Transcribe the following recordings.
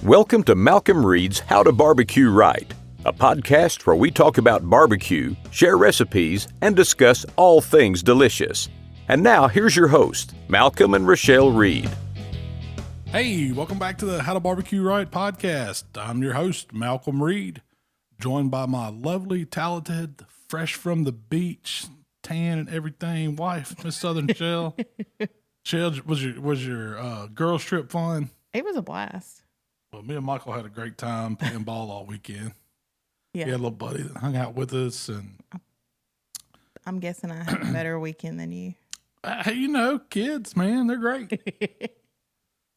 Welcome to Malcom Reed's How to BBQ Right, a podcast where we talk about barbecue, share recipes, and discuss all things delicious. And now, here's your host, Malcom and Rachelle Reed. Hey, welcome back to the How to BBQ Right Podcast. I'm your host, Malcom Reed, joined by my lovely, talented, fresh from the beach, tan and everything, wife, Miss Southern Shell. Shell, was your girls trip fun? It was a blast. Well, me and Michael had a great time playing ball all weekend. Yeah. He had a little buddy that hung out with us, and I'm guessing I had a better weekend than you. hey, you know, kids, man, they're great.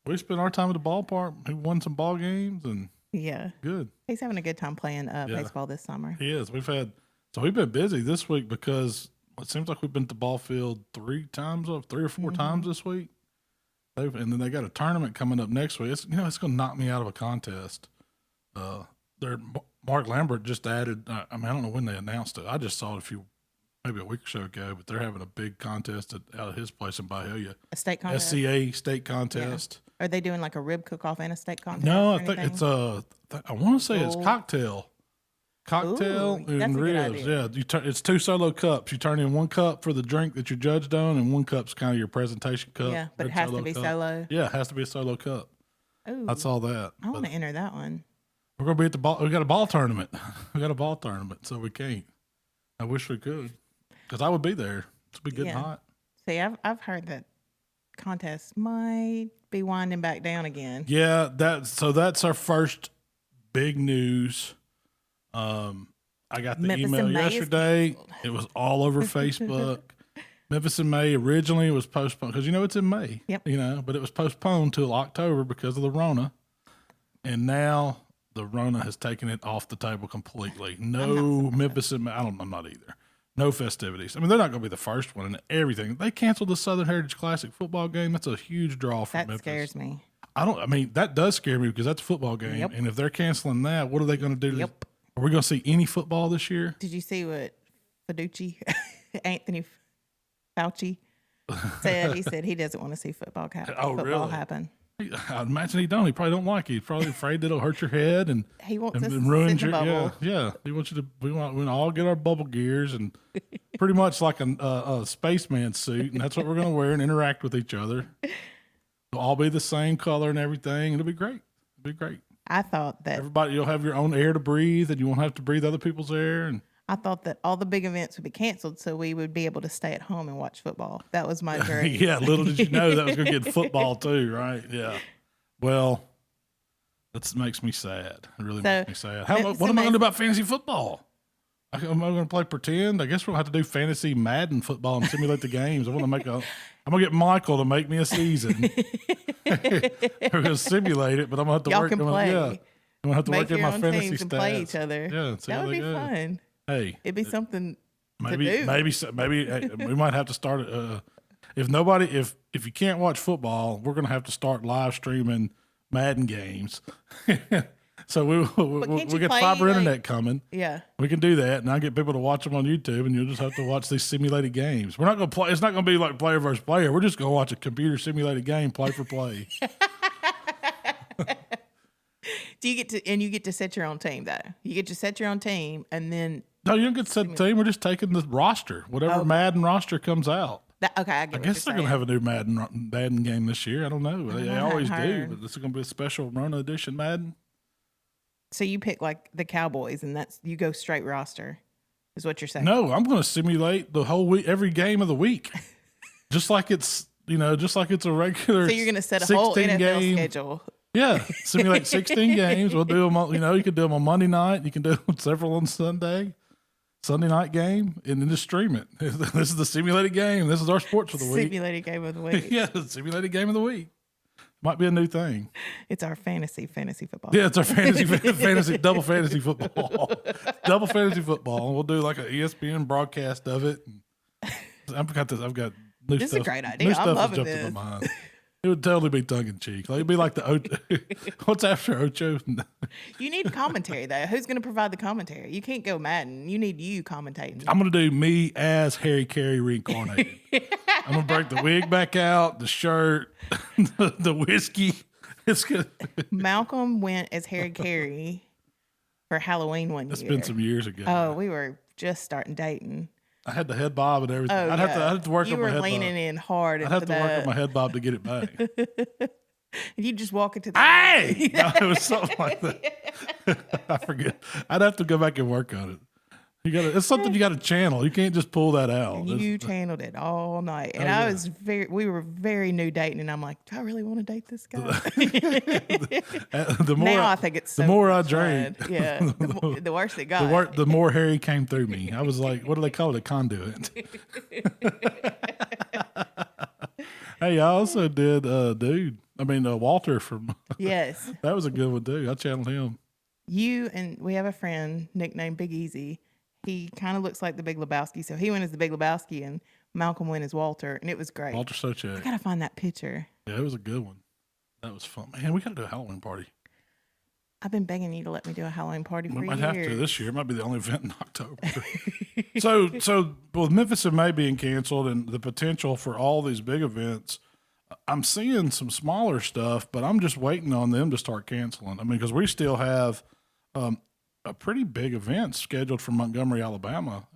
We spent our time at the ballpark. He won some ball games, and Yeah. good. He's having a good time playing baseball this summer. He is. We've been busy this week because it seems like we've been to the ball field three or four times this week. And then they got a tournament coming up next week. It's going to knock me out of a contest. Mark Lambert just added. I don't know when they announced it. I just saw it maybe a week or so ago. But they're having a big contest out of his place in Bahia. A state contest? SCA state contest. Yeah. Are they doing like a rib cook-off and a steak contest? No, I think it's I want to say it's cocktail. Cocktail Ooh, and ribs. Yeah, it's two solo cups. You turn in one cup for the drink that you're judged on, and one cup's kind of your presentation cup. Yeah, but it has to be solo. Yeah, it has to be a solo cup. Ooh, That's all that. I want to enter that one. We're gonna be at the ball. We got a ball tournament. So we can't. I wish we could, because I would be there. It's be getting hot. See, I've heard that contests might be winding back down again. Yeah, that's our first big news. I got the Memphis email in May yesterday. It was all over Facebook. Memphis in May originally was postponed because it's in May. Yep. But it was postponed till October because of the Rona, and now the Rona has taken it off the table completely. No Memphis in May. I'm not either. No festivities. I mean, they're not going to be the first one and everything. They canceled the Southern Heritage Classic football game. That's a huge draw for Memphis. That scares me. That does scare me because that's a football game. Yep. And if they're canceling that, what are they going to do? Yep. Are we going to see any football this year? Did you see what Anthony Fauci said? He said he doesn't want to see football happen. I imagine he don't. He probably don't like it. He's probably afraid that it'll hurt your head and He wants us to ruin sit in the bubble. Yeah. He wants you to. We want to all get our bubble gears and pretty much like a spaceman suit, and that's what we're going to wear and interact with each other. They'll all be the same color and everything. It'll be great. I thought that You'll have your own air to breathe, and you won't have to breathe other people's air. And I thought that all the big events would be canceled so we would be able to stay at home and watch football. That was my dream. yeah, little did you know that was going to get football too, right? Yeah. Well, that makes me sad. It really makes me sad. What am I going to do about fantasy football? Am I going to play pretend? I guess we'll have to do fantasy Madden football and simulate the games. I'm going to get Michael to make me a season. We're going to simulate it, but I'm going to have to work. Y'all can play. I'm going to have to Make work in your my own fantasy teams stats. and play each other. Yeah, that would be fun. Hey, it'd be something maybe to do. maybe we might have to start. If you can't watch football, we're going to have to start live streaming Madden games. So we get fiber internet coming. Yeah, we can do that, and I get people to watch them on YouTube, and you'll just have to watch these simulated games. We're not going to play. It's not going to be like player versus player. We're just going to watch a computer simulated game, play for play. you get to set your own team though. You get to set your own team, and then no, you don't get to set the team. We're just taking the roster, whatever Madden roster comes out. I guess they're going to have a new Madden game this year. I don't know. They always do, but this is going to be a special Rona edition Madden. So you pick like the Cowboys, and you go straight roster, is what you're saying? No, I'm going to simulate the whole week, every game of the week, just like it's a regular. So you're going to set a whole NFL schedule. Yeah, simulate 16 games. We'll do them. You can do them on Monday night. You can do them several on Sunday night game, and then just stream it. This is the simulated game. This is our sports for the week. Simulated game of the week. Yeah, simulated game of the week. Might be a new thing. It's our fantasy football. Yeah, it's our fantasy double fantasy football. Double fantasy football. And we'll do like an ESPN broadcast of it. I've got new This stuff. is a great idea. New stuff I'm loving jumped this. in my mind. It would totally be tongue in cheek. Like, it'd be like what's after Ocho? You need commentary though. Who's going to provide the commentary? You can't go Madden. You need you commentating. I'm going to do me as Harry Carey reincarnated. I'm going to break the wig back out, the shirt, the whiskey, It's good. Malcom went as Harry Carey for Halloween one year. It's been some years ago. Oh, we were just starting dating. I had the head bob and everything. Oh, I'd have to work on my head bob. You were leaning in hard. I'd have to work on my head bob to get it back. You just walk into the hey! No, it was something like that. I forget. I'd have to go back and work on it. It's something you got to channel. You can't just pull that out. You channeled it all night. And we were very new dating, and I'm like, do I really want to date this guy? I think it's so the more I drank. Yeah. The worse it got. The more Harry came through me. I was like, what do they call it? A conduit. Hey, I also did Walter from Yes. That was a good one too. I channeled him. We have a friend nicknamed Big Easy. He kind of looks like the Big Lebowski, so he went as the Big Lebowski, and Malcom went as Walter, and it was great. Walter Sochek. I gotta find that picture. Yeah, it was a good one. That was fun. Man, we gotta do a Halloween party. I've been begging you to let me do a Halloween party for years. We might have to this year. It might be the only event in October. So with Memphis in May being canceled and the potential for all these big events, I'm seeing some smaller stuff, but I'm just waiting on them to start canceling. I mean, because we still have a pretty big event scheduled for Montgomery, Alabama.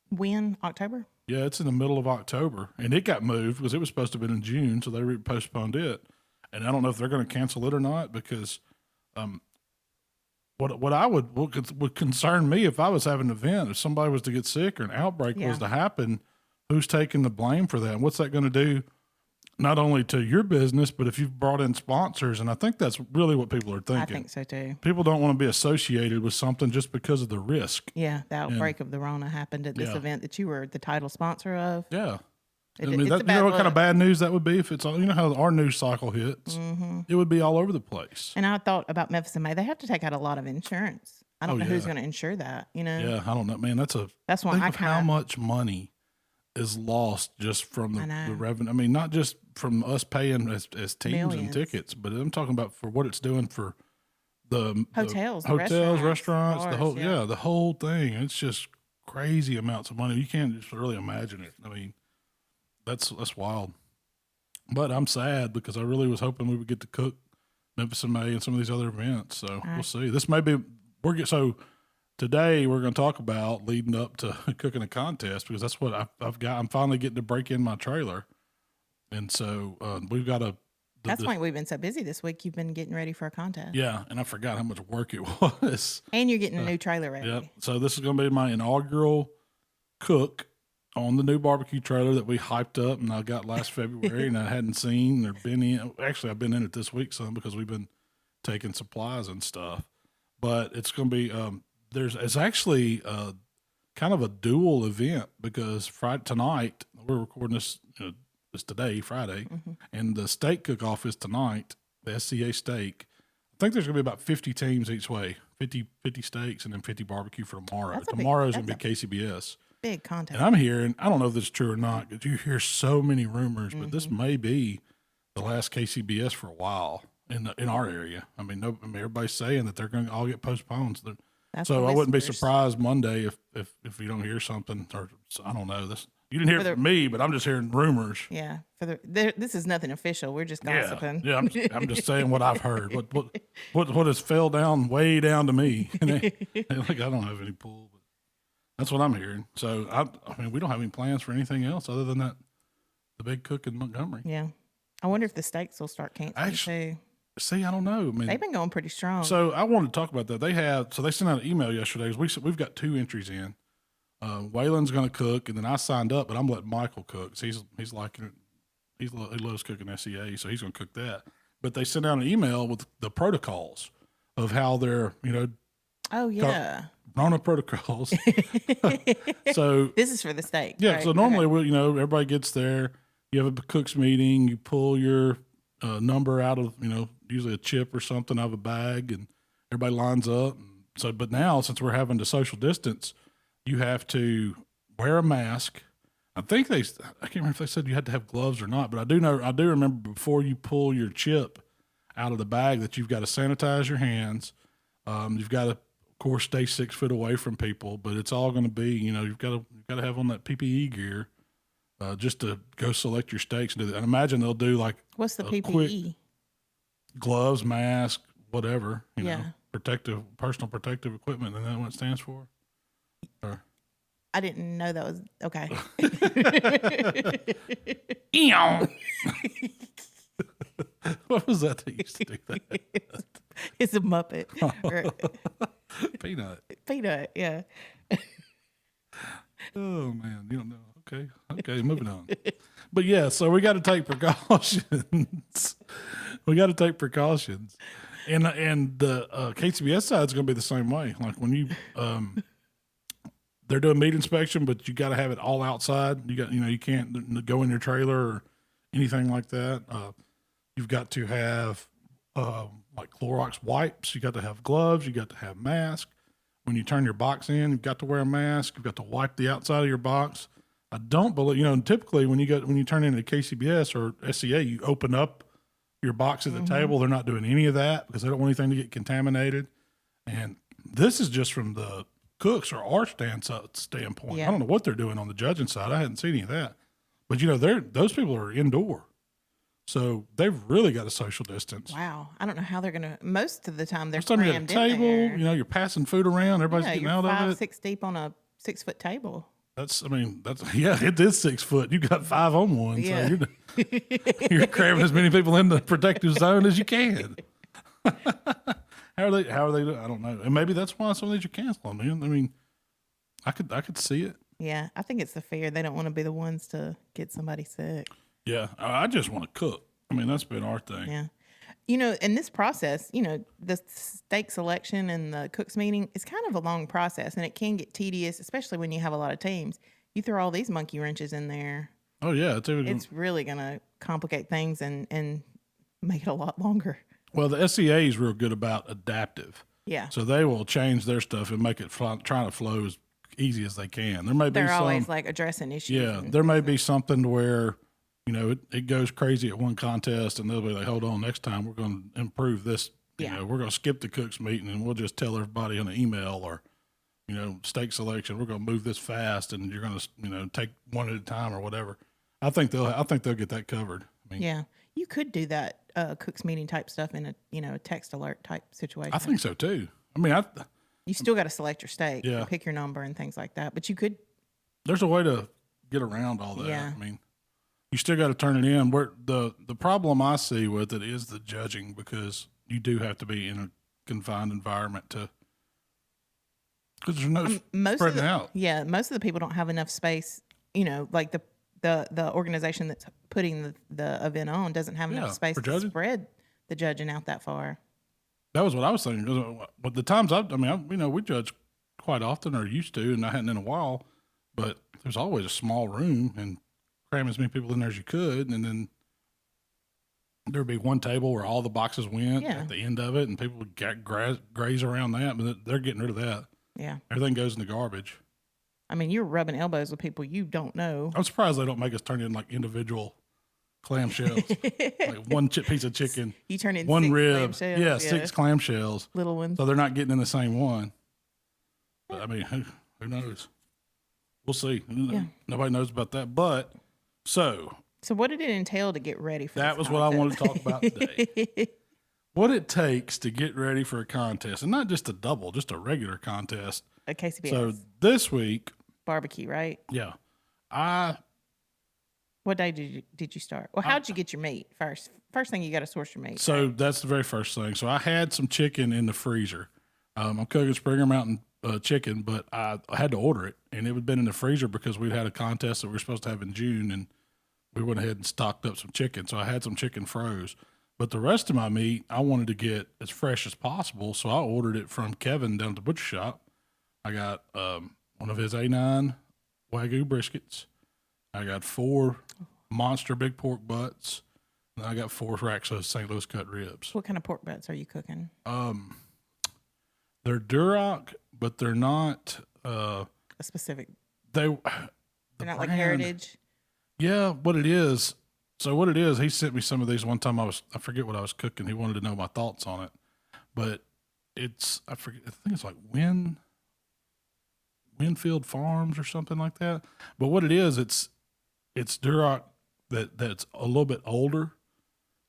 When? October? Yeah, it's in the middle of October, and it got moved because it was supposed to have been in June, so they postponed it. And I don't know if they're going to cancel it or not because what would concern me if I was having an event, if somebody was to get sick or an outbreak was to happen, who's taking the blame for that? And what's that going to do? Not only to your business, but if you've brought in sponsors, and I think that's really what people are thinking. I think so too. People don't want to be associated with something just because of the risk. Yeah, the outbreak of the Rona happened at this event that you were the title sponsor of. Yeah. You know what kind of bad news that would be if it's, how our news cycle hits. Mm-hmm. It would be all over the place. And I thought about Memphis in May. They have to take out a lot of insurance. I don't know who's going to insure that, Yeah, I don't know. Man, that's why how much money is lost just from the revenue. I mean, not just from us paying as teams Millions. And tickets, but I'm talking about for what it's doing for the hotels, restaurants, bars, the whole thing. It's just crazy amounts of money. You can't just really imagine it. I mean, that's wild. But I'm sad because I really was hoping we would get to cook Memphis in May and some of these other events. So we'll see. This may be today we're going to talk about leading up to cooking a contest because that's what I've got. I'm finally getting to break in my trailer. And so we've got that's why we've been so busy this week. You've been getting ready for a contest. Yeah. And I forgot how much work it was. And you're getting a new trailer ready. Yeah. So this is going to be my inaugural cook on the new barbecue trailer that we hyped up and I got last February and I hadn't seen or been in. Actually, I've been in it this week some because we've been taking supplies and stuff. But it's going to be it's actually kind of a dual event because tonight we're recording this. It's today, Friday, and the steak cook-off is tonight. The SCA steak. I think there's going to be about 50 teams each way. 50 steaks and then 50 barbecue for tomorrow. Tomorrow's going to be KCBS. Big contest. And I'm hearing, I don't know if this is true or not, because you hear so many rumors, but this may be the last KCBS for a while in our area. I mean, everybody's saying that they're going to all get postponed. So I wouldn't be surprised Monday if you don't hear something, or I don't know. You didn't hear it from me, but I'm just hearing rumors. Yeah, this is nothing official. We're just gossiping. Yeah, I'm just saying what I've heard. What has fell down way down to me. And I don't have any pull, but that's what I'm hearing. So I mean, we don't have any plans for anything else other than that the big cook in Montgomery. Yeah, I wonder if the steaks will start canceling too. See, I don't know. I mean, they've been going pretty strong. So I wanted to talk about that. They sent out an email yesterday. We've got 2 entries in. Waylon's going to cook, and then I signed up, but I'm letting Michael cook. So he's liking it. He loves cooking SCA, so he's going to cook that. But they sent out an email with the protocols of how they're, oh yeah, Rona protocols. So this is for the steak. Yeah. Right? So normally, everybody gets there. You have a cook's meeting. You pull your number out of, usually a chip or something out of a bag, and everybody lines up. But now since we're having to social distance, you have to wear a mask. I can't remember if they said you had to have gloves or not, but I do remember before you pull your chip out of the bag that you've got to sanitize your hands. You've got to, of course, stay 6 foot away from people, but it's all going to be, you've got to have on that PPE gear just to go select your steaks and do that. And imagine they'll do like what's the PPE? gloves, mask, whatever, you Yeah. know, personal protective equipment. Isn't that what it stands for? Or I didn't know that was okay. what was that used to do that? It's a Muppet. Peanut. Yeah. Oh man, you don't know. Okay, moving on. But yeah, so we got to take precautions. And the KCBS side is going to be the same way. Like when you they're doing meat inspection, but you got to have it all outside. You can't go in your trailer or anything like that. You've got to have like Clorox wipes. You got to have gloves. You got to have mask. When you turn your box in, you've got to wear a mask. You've got to wipe the outside of your box. I don't believe, typically when you turn into KCBS or SCA, you open up your box at the table. They're not doing any of that because they don't want anything to get contaminated. And this is just from the cooks or our standpoint. Yeah. I don't know what they're doing on the judging side. I hadn't seen any of that. But those people are indoor. So they've really got a social distance. Wow. I don't know how they're going to, most of the time they're First time you're at a crammed in table, there. you're passing food around, everybody's getting out of it. 6 deep on a 6 foot table. It is 6 foot. You got 5 on one. Yeah. So you're cramming as many people in the protective zone as you can. How are they doing? I don't know. And maybe that's why some of these are canceling, man. I mean, I could see it. Yeah. I think it's the fear. They don't want to be the ones to get somebody sick. Yeah. I just want to cook. I mean, that's been our thing. Yeah. In this process, the steak selection and the cooks meeting is kind of a long process, and it can get tedious, especially when you have a lot of teams. You throw all these monkey wrenches in there. Oh, yeah. It's really going to complicate things and make it a lot longer. Well, the SCA is real good about adaptive. Yeah. So they will change their stuff and make it try to flow as easy as they can. They're always like addressing issues. Yeah. There may be something to where, it goes crazy at one contest and they'll be like, hold on, next time we're going to improve this. Yeah. We're going to skip the cooks meeting and we'll just tell everybody on an email or, steak selection, we're going to move this fast and you're going to, take one at a time or whatever. I think they'll get that covered. I mean, yeah. You could do that cooks meeting type stuff in a text alert type situation. I think so too. I mean, you still got to select your steak, Yeah. pick your number and things like that. But you could. There's a way to get around all that. Yeah. I mean, you still got to turn it in. Where the problem I see with it is the judging, because you do have to be in a confined environment because there's no spreading out. Yeah, most of the people don't have enough space. Like the organization that's putting the event on doesn't have enough space to spread the judging out that far. That was what I was thinking. 'Cause, but the times we judge quite often or used to, and I hadn't in a while. But there's always a small room and cram as many people in there as you could, and then there'd be one table where all the boxes went at the end of it, and people would graze around that. But they're getting rid of that. Yeah, everything goes in the garbage. I mean, you're rubbing elbows with people you don't know. I'm surprised they don't make us turn in like individual clamshells, like one piece of chicken. You turn in one 6 rib, clamshells, 6 clamshells, little ones. So they're not getting in the same one. But I mean, who knows? We'll see. Yeah. Nobody knows about that. But so what did it entail to get ready for that? Was what I wanted to talk about today. What it takes to get ready for a contest, and not just a double, just a regular contest. A KCBS. So this week, barbecue, right? Yeah. What day did you start? Well, how'd you get your meat first? First thing, you got to source your meat. So that's the very first thing. So I had some chicken in the freezer. I'm cooking Springer Mountain chicken, but I had to order it, and it had been in the freezer because we'd had a contest that we were supposed to have in June, and we went ahead and stocked up some chicken. So I had some chicken froze. But the rest of my meat, I wanted to get as fresh as possible, so I ordered it from Kevin down at the Butcher Shoppe. I got one of his A9 Wagyu briskets. I got 4 monster big pork butts. And I got 4 racks of St. Louis cut ribs. What kind of pork butts are you cooking? They're Duroc, but they're not a specific. They're not like Heritage. Yeah, what it is. So what it is, he sent me some of these one time. I forget what I was cooking. He wanted to know my thoughts on it, but I think it's like Winfield Farms or something like that. But what it is, it's Duroc that's a little bit older.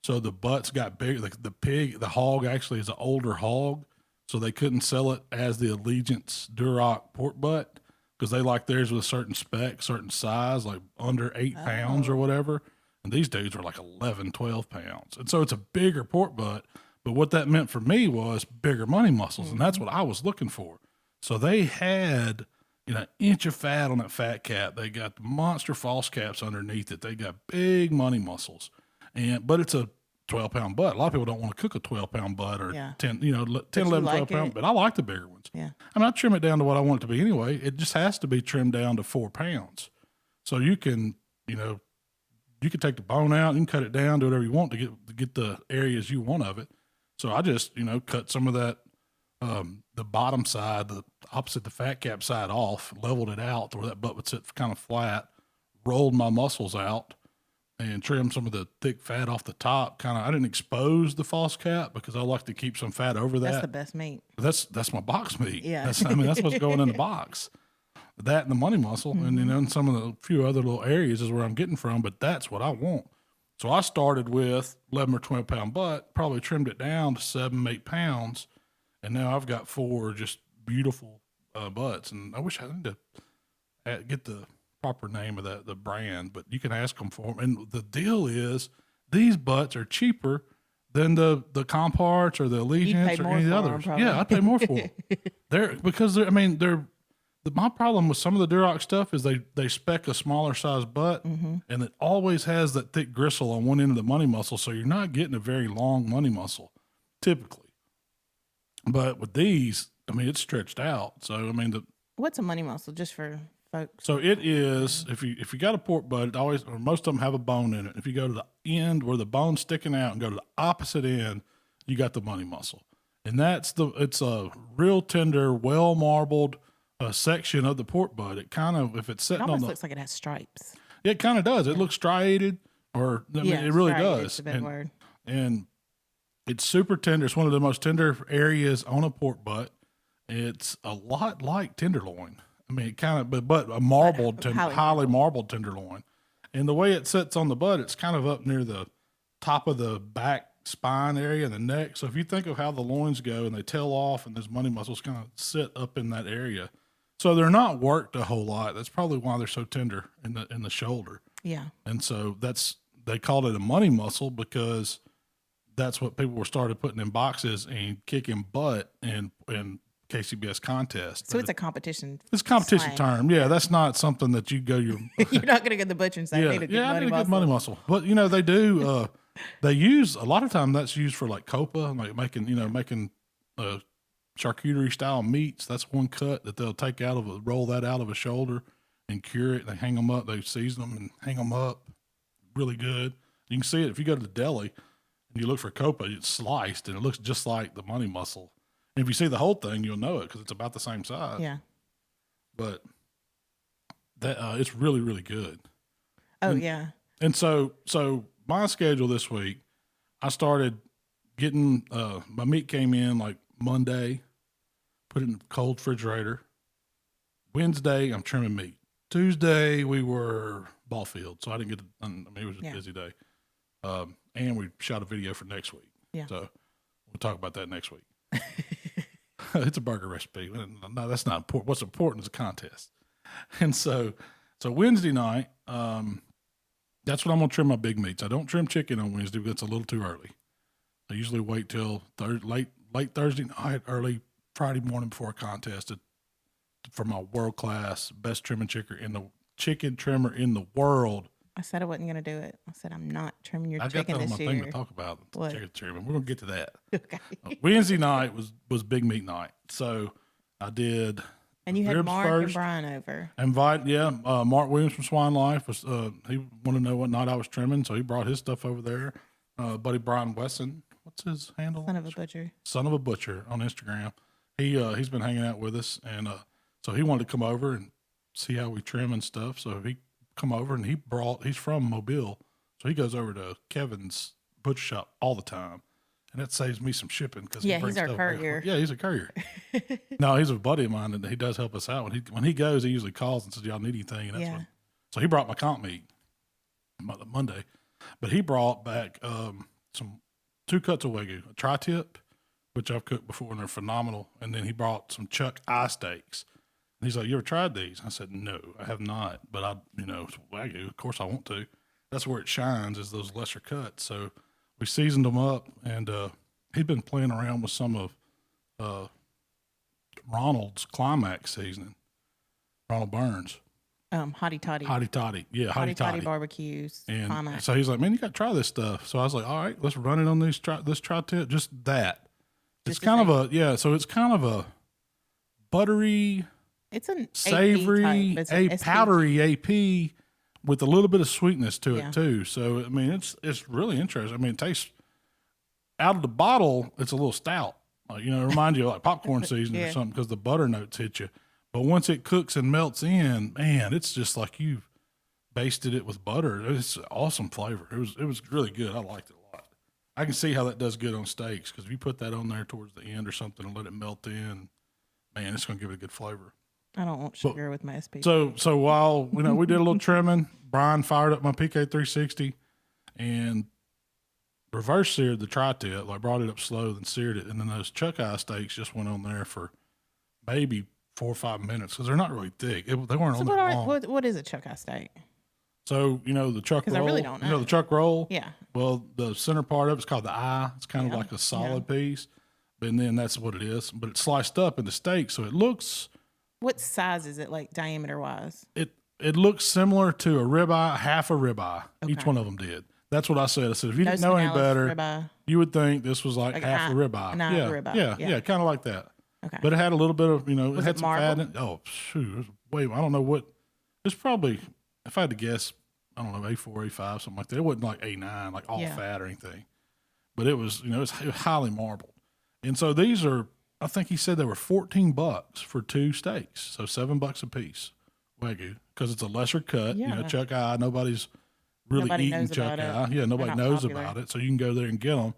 So the butts got big. The hog actually is an older hog. So they couldn't sell it as the Allegiance Duroc pork butt because they like theirs with a certain spec, certain size, like under 8 pounds or whatever. And these dudes are like 11, 12 pounds. And so it's a bigger pork butt. But what that meant for me was bigger money muscles. And that's what I was looking for. So they had, an inch of fat on that fat cap. They got the monster false caps underneath it. They got big money muscles. But it's a 12-pound butt. A lot of people don't want to cook a 12-pound butt or 10, 11, 12 pound, but I like the bigger ones. Yeah. I mean, I trim it down to what I want it to be anyway. It just has to be trimmed down to 4 pounds. So you can, you can take the bone out, you can cut it down, do whatever you want to get the areas you want of it. So I just, cut some of that, the bottom side, the opposite the fat cap side off, leveled it out to where that butt would sit kind of flat, rolled my muscles out, and trimmed some of the thick fat off the top. I didn't expose the false cap because I like to keep some fat over that. That's the best meat. That's my box meat. Yeah. That's what's going in the box. That and the money muscle, and then some of the few other little areas is where I'm getting from, but that's what I want. So I started with 11 or 12 pound butt, probably trimmed it down to 7, 8 pounds, and now I've got 4 just beautiful butts. And I wish I need to get the proper name of the brand, but you can ask them for them. And the deal is these butts are cheaper than the Comparts or the Allegiance or any of the others. Yeah, I'd pay more for them. My problem with some of the Duroc stuff is they spec a smaller size butt, and it always has that thick gristle on one end of the money muscle, so you're not getting a very long money muscle, typically. But with these, it's stretched out. So, what's a money muscle, just for folks? So it is, if you got a pork butt, it always, or most of them have a bone in it. If you go to the end where the bone's sticking out and go to the opposite end, you got the money muscle. And it's a real tender, well marbled section of the pork butt. It kind of, if it's sitting it almost looks like it has stripes. It kind of does. It looks striated, it really does. It's a big word. And it's super tender. It's one of the most tender areas on a pork butt. It's a lot like tenderloin. It kind of, but a marbled, highly marbled tenderloin. And the way it sits on the butt, it's kind of up near the top of the back spine area and the neck. So if you think of how the loins go and they tail off and those money muscles kind of sit up in that area. So they're not worked a whole lot. That's probably why they're so tender in the shoulder. Yeah. And so they called it a money muscle because that's what people were started putting in boxes and kicking butt in KCBS contest. So it's a competition. It's a competition term. Yeah, that's not something that you go you're not going to get the butcher and say, I need a good money muscle. But they do. They use a lot of time that's used for like copa, like making charcuterie style meats. That's one cut that they'll take roll that out of a shoulder and cure it. They hang them up. They season them and hang them up. Really good. You can see it if you go to the deli and you look for copa. It's sliced and it looks just like the money muscle. And if you see the whole thing, you'll know it because it's about the same size. Yeah. But that it's really, really good. Yeah. And so my schedule this week, I started getting my meat came in like Monday, put it in the cold refrigerator. Wednesday, I'm trimming meat. Tuesday, we were ball field, so I didn't get to, it was a busy day. And we shot a video for next week. Yeah. So we'll talk about that next week. It's a burger recipe. No, that's not important. What's important is a contest. And so Wednesday night, that's when I'm going to trim my big meats. I don't trim chicken on Wednesday because it's a little too early. I usually wait till late Thursday night, early Friday morning before a contest for my world-class best chicken trimmer in the world. I said I wasn't going to do it. I said, I'm not trimming your chicken this year. I got that on my thing to talk about. What? Chicken trimming. We're going to get to that. Okay. Wednesday night was big meat night. So I did. And you had Mark first. And Brian over. Mark Williams from Swine Life was. He wanted to know what night I was trimming, so he brought his stuff over there. Buddy Brian Wesson, what's his handle? Son of a Butcher. Son of a Butcher on Instagram. He's been hanging out with us, and so he wanted to come over and see how we trim and stuff. So he come over and he's from Mobile, so he goes over to Kevin's Butcher Shoppe all the time. And that saves me some shipping because he's our courier. Yeah, he's a courier. No, he's a buddy of mine, and he does help us out. When he goes, he usually calls and says, "Y'all need anything?" And so he brought my comp meat Monday, but he brought back two cuts of Wagyu, a tri-tip, which I've cooked before and they're phenomenal. And then he brought some chuck eye steaks. And he's like, "You ever tried these?" I said, "No, I have not, but it's Wagyu. Of course I want to. That's where it shines, is those lesser cuts." So we seasoned them up, and he'd been playing around with some of Ronald's Climax seasoning, Ronald Burns. Hottie Toddy. Hottie Toddy. Yeah, Hottie Toddy barbecues. And Climax. so he's like, "Man, you got to try this stuff." So I was like, "All right, let's run it on this tri-tip, just that." It's kind of so it's kind of a buttery, it's an savory, powdery AP with a little bit of sweetness to it too. So I mean, it's really interesting. I mean, it tastes out of the bottle. It's a little stout, it reminds you of like popcorn seasoning or something, because the butter notes hit you. But once it cooks and melts in, man, it's just like you've basted it with butter. It's an awesome flavor. It was really good. I liked it a lot. I can see how that does good on steaks, because if you put that on there towards the end or something and let it melt in, man, it's going to give it a good flavor. I don't want sugar with my SP. So while we did a little trimming, Brian fired up my PK 360 and reverse seared the tri-tip, like brought it up slow, then seared it, and then those chuck eye steaks just went on there for maybe 4 or 5 minutes, because they're not really thick. They weren't on there long. What is a chuck eye steak? So the chuck roll. I really don't know. The chuck roll. Yeah. Well, the center part of it's called the eye. It's kind of like a solid piece, and then that's what it is. But it's sliced up into steak, so it looks. What size is it, like diameter wise? It looks similar to a ribeye, half a ribeye. Okay. Each one of them did. That's what I said. I said, if you didn't know any better, ribeye. You would think this was like half a ribeye. Yeah, kind of like that. Okay. But it had a little bit of, it had some fat in it. Oh, shoot. I don't know what. It's probably, if I had to guess, I don't know, A4, A5, something like that. It wasn't like A9, like all fat or anything. But it was, it was highly marbled. And so these are, I think he said they were $14 for 2 steaks. So $7 a piece, Wagyu, because it's a lesser cut. Yeah. Chuck eye, nobody's really eating chuck eye. Yeah, nobody knows about it. So you can go there and get them.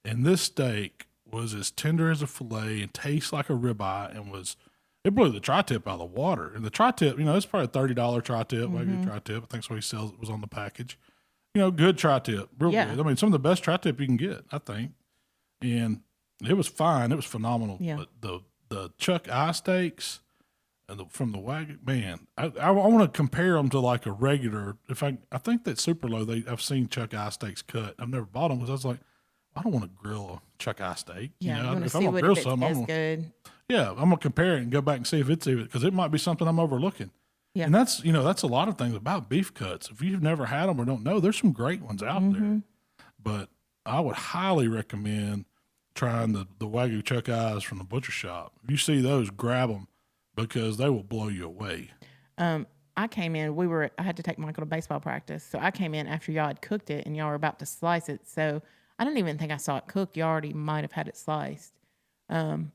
And this steak was as tender as a fillet and tastes like a ribeye, and it blew the tri-tip out of the water. And the tri-tip, it's probably a $30 tri-tip, Wagyu tri-tip. I think that's what he sells. It was on the package. Good tri-tip, real good. I mean, some of the best tri-tip you can get, I think. And it was fine. It was phenomenal. Yeah. But the chuck eye steaks from the Wagyu, man, I want to compare them to like a regular. I think that Super Low, I've seen chuck eye steaks cut. I've never bought them because I was like, I don't want to grill a chuck eye steak. Yeah, if I'm gonna grill something, good. Yeah, I'm gonna compare it and go back and see if it's even, because it might be something I'm overlooking. Yeah, and that's that's a lot of things about beef cuts. If you've never had them or don't know, there's some great ones out there. But I would highly recommend trying the Wagyu chuck eyes from the Butcher Shoppe. If you see those, grab them, because they will blow you away. I came in. I had to take Michael to baseball practice, so I came in after y'all had cooked it and y'all were about to slice it. So I don't even think I saw it cooked. You already might have had it sliced. And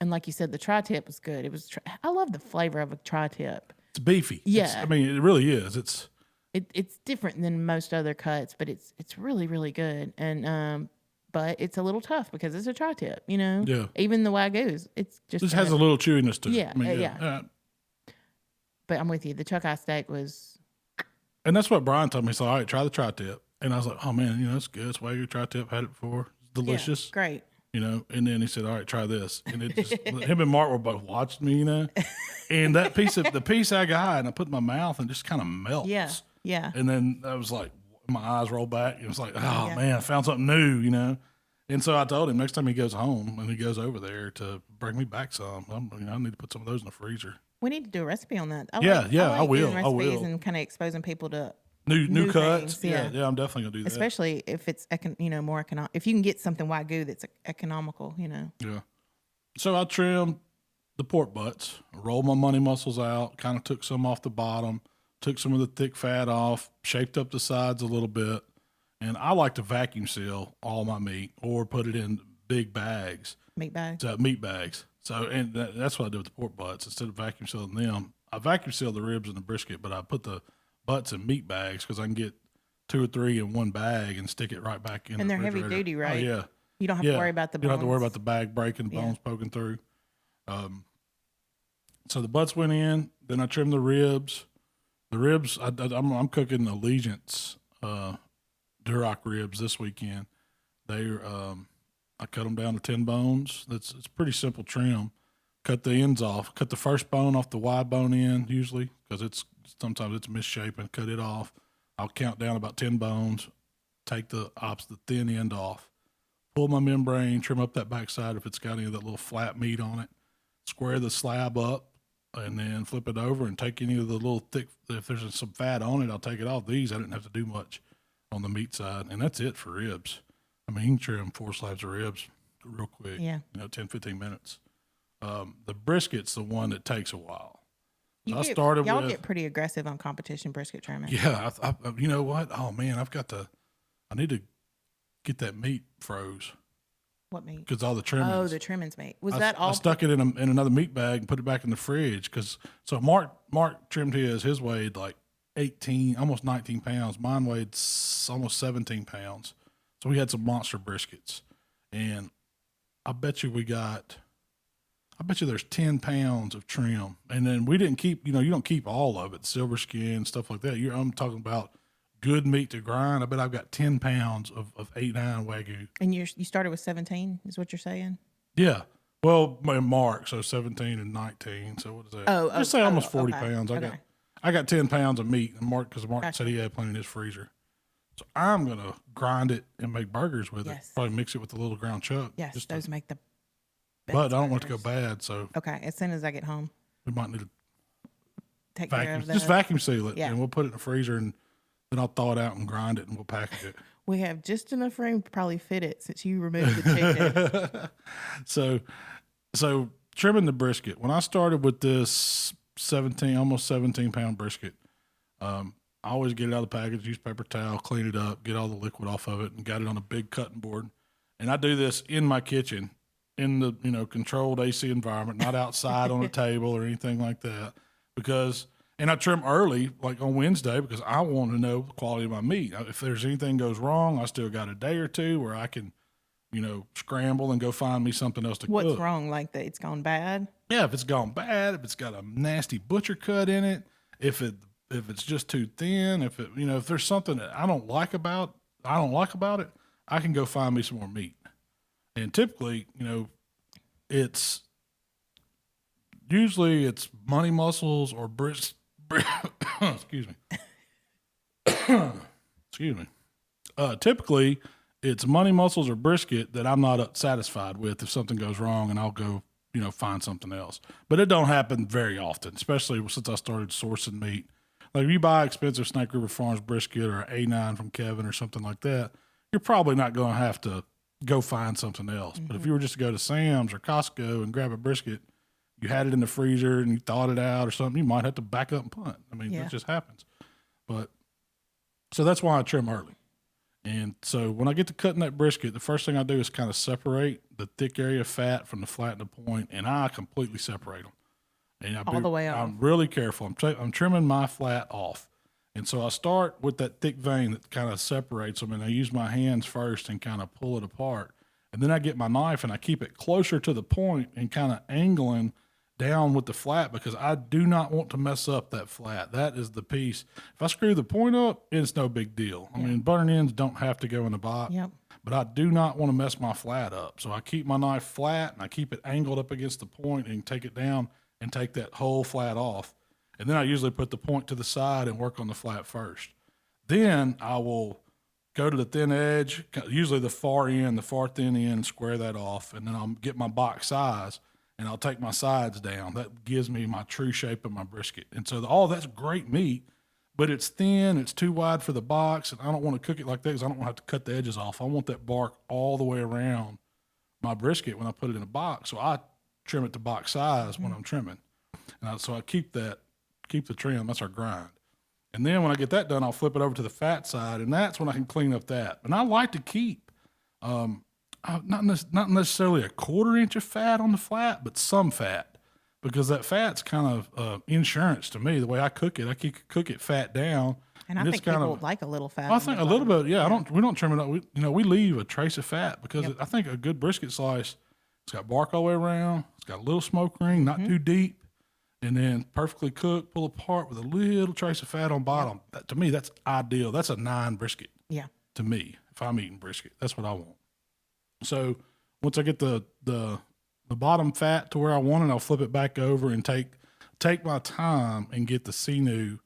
like you said, the tri-tip was good. It was. I love the flavor of a tri-tip. It's beefy. Yeah. It really is. It's different than most other cuts, but it's really, really good. And but it's a little tough because it's a tri-tip, Yeah. Even the Wagyus, it's just has a little chewiness to it. Yeah. But I'm with you. The chuck eye steak was. And that's what Brian told me. He's like, all right, try the tri-tip. And I was like, oh, man, it's good. It's Wagyu tri-tip. Had it before. It's delicious. Yeah, great. And then he said, all right, try this. And it just, him and Mark were both watching me, And that the piece I got, and I put in my mouth and just kind of melts. Yeah, yeah. And then I was like, my eyes rolled back. It was like, oh, man, I found something new, And so I told him next time he goes home and he goes over there to bring me back some, I need to put some of those in the freezer. We need to do a recipe on that. I will. I will. And kind of exposing people to new cuts. Things, yeah, I'm definitely gonna do that. Especially if it's more economic. If you can get something Wagyu that's economical, Yeah. So I trimmed the pork butts, rolled my money muscles out, kind of took some off the bottom, took some of the thick fat off, shaped up the sides a little bit, and I like to vacuum seal all my meat or put it in big bags. Meat bags. Meat bags. So, and that's what I do with the pork butts. Instead of vacuum sealing them, I vacuum seal the ribs and the brisket, but I put the butts in meat bags because I can get 2 or 3 in one bag and stick it right back in. And they're heavy duty, right? Oh, yeah. You don't have to worry about the bones. You don't have to worry about the bag breaking, the bones poking through. So the butts went in. Then I trimmed the ribs. The ribs, I'm cooking Allegiance Duroc ribs this weekend. I cut them down to 10 bones. It's pretty simple trim. Cut the ends off. Cut the first bone off the wide bone end usually because sometimes it's misshapen. Cut it off. I'll count down about 10 bones. Take the thin end off. Pull my membrane. Trim up that backside if it's got any of that little flat meat on it. Square the slab up and then flip it over and take any of the little thick. If there's some fat on it, I'll take it off. These I didn't have to do much on the meat side, and that's it for ribs. I mean, you can trim 4 slabs of ribs real quick. Yeah. 10, 15 minutes. The brisket's the one that takes a while. Y'all get pretty aggressive on competition brisket trimming. Yeah. You know what? Oh man, I need to get that meat froze. What meat? Because all the trimmings. Oh, the trimmings meat. That all? I stuck it in another meat bag and put it back in the fridge. So Mark trimmed his weighed like 18, almost 19 pounds. Mine weighed almost 17 pounds. So we had some monster briskets, and I bet you there's 10 pounds of trim. And then we didn't keep, you don't keep all of it, silver skin, stuff like that. I'm talking about good meat to grind. I bet I've got 10 pounds of 8-9 Wagyu. And you started with 17 is what you're saying? Yeah. Well, Mark, so 17 and 19. So what is that? Just say almost 40 pounds. I got 10 pounds of meat, and Mark said he had plenty in his freezer. So I'm going to grind it and make burgers with it. Probably mix it with a little ground chuck. Yes, those make the best But I don't want it burgers. to go bad, so. Okay, as soon as I get home. We might need to take care of that. Just vacuum seal it, and we'll put it in the freezer, and then I'll thaw it out and grind it, and we'll package it. We have just enough room to probably fit it since you removed the chicken. So trimming the brisket. When I started with this almost 17 pound brisket, I always get it out of the package, use paper towel, clean it up, get all the liquid off of it, and got it on a big cutting board. And I do this in my kitchen, in the controlled AC environment, not outside on a table or anything like that. And I trim early, like on Wednesday, because I want to know the quality of my meat. If there's anything goes wrong, I still got a day or two where I can, scramble and go find me something else to cook. What's wrong? Like that it's gone bad? Yeah, if it's gone bad, if it's got a nasty butcher cut in it, if it's just too thin, if there's something that I don't like about it, I can go find me some more meat. And typically, it's money muscles or excuse me. Typically, it's money muscles or brisket that I'm not satisfied with if something goes wrong, and I'll go, find something else. But it don't happen very often, especially since I started sourcing meat. Like if you buy expensive Snake River Farms brisket or A9 from Kevin or something like that, you're probably not going to have to go find something else. Mm-hmm. But if you were just to go to Sam's or Costco and grab a brisket, you had it in the freezer and you thawed it out or something, you might have to back up and punt. I mean, that just happens. So that's why I trim early. And so when I get to cutting that brisket, the first thing I do is kind of separate the thick area of fat from the flat and the point, and I completely separate them. And all the way off. I'm really careful. I'm trimming my flat off. And so I start with that thick vein that kind of separates them, and I use my hands first and kind of pull it apart. And then I get my knife and I keep it closer to the point and kind of angling down with the flat, because I do not want to mess up that flat. That is the piece. If I screw the point up, it's no big deal. I mean, butter ends don't have to go in the box, but I do not want to mess my flat up. So I keep my knife flat and I keep it angled up against the point and take it down and take that whole flat off. And then I usually put the point to the side and work on the flat first. Then I will go to the thin edge, usually the far thin end, and square that off. And then I'll get my box size and I'll take my sides down. That gives me my true shape of my brisket. And so that's great meat, but it's thin, it's too wide for the box, and I don't want to cook it like that because I don't want to have to cut the edges off. I want that bark all the way around my brisket when I put it in a box. So I trim it to box size when I'm trimming. And so I keep the trim. That's our grind. And then when I get that done, I'll flip it over to the fat side, and that's when I can clean up that. And I like to keep not necessarily a 1/4 inch of fat on the flat, but some fat, because that fat's kind of insurance to me. The way I cook it, I cook it fat down. And I think people like a little fat. I think a little bit, yeah. We don't trim it up. We leave a trace of fat because I think a good brisket slice, it's got bark all the way around. It's got a little smoke ring, not too deep, and then perfectly cooked, pull apart with a little trace of fat on bottom. To me, that's ideal. That's a 9 brisket. Yeah. To me, if I'm eating brisket, that's what I want. So once I get the bottom fat to where I want it, I'll flip it back over and take my time and get the sinew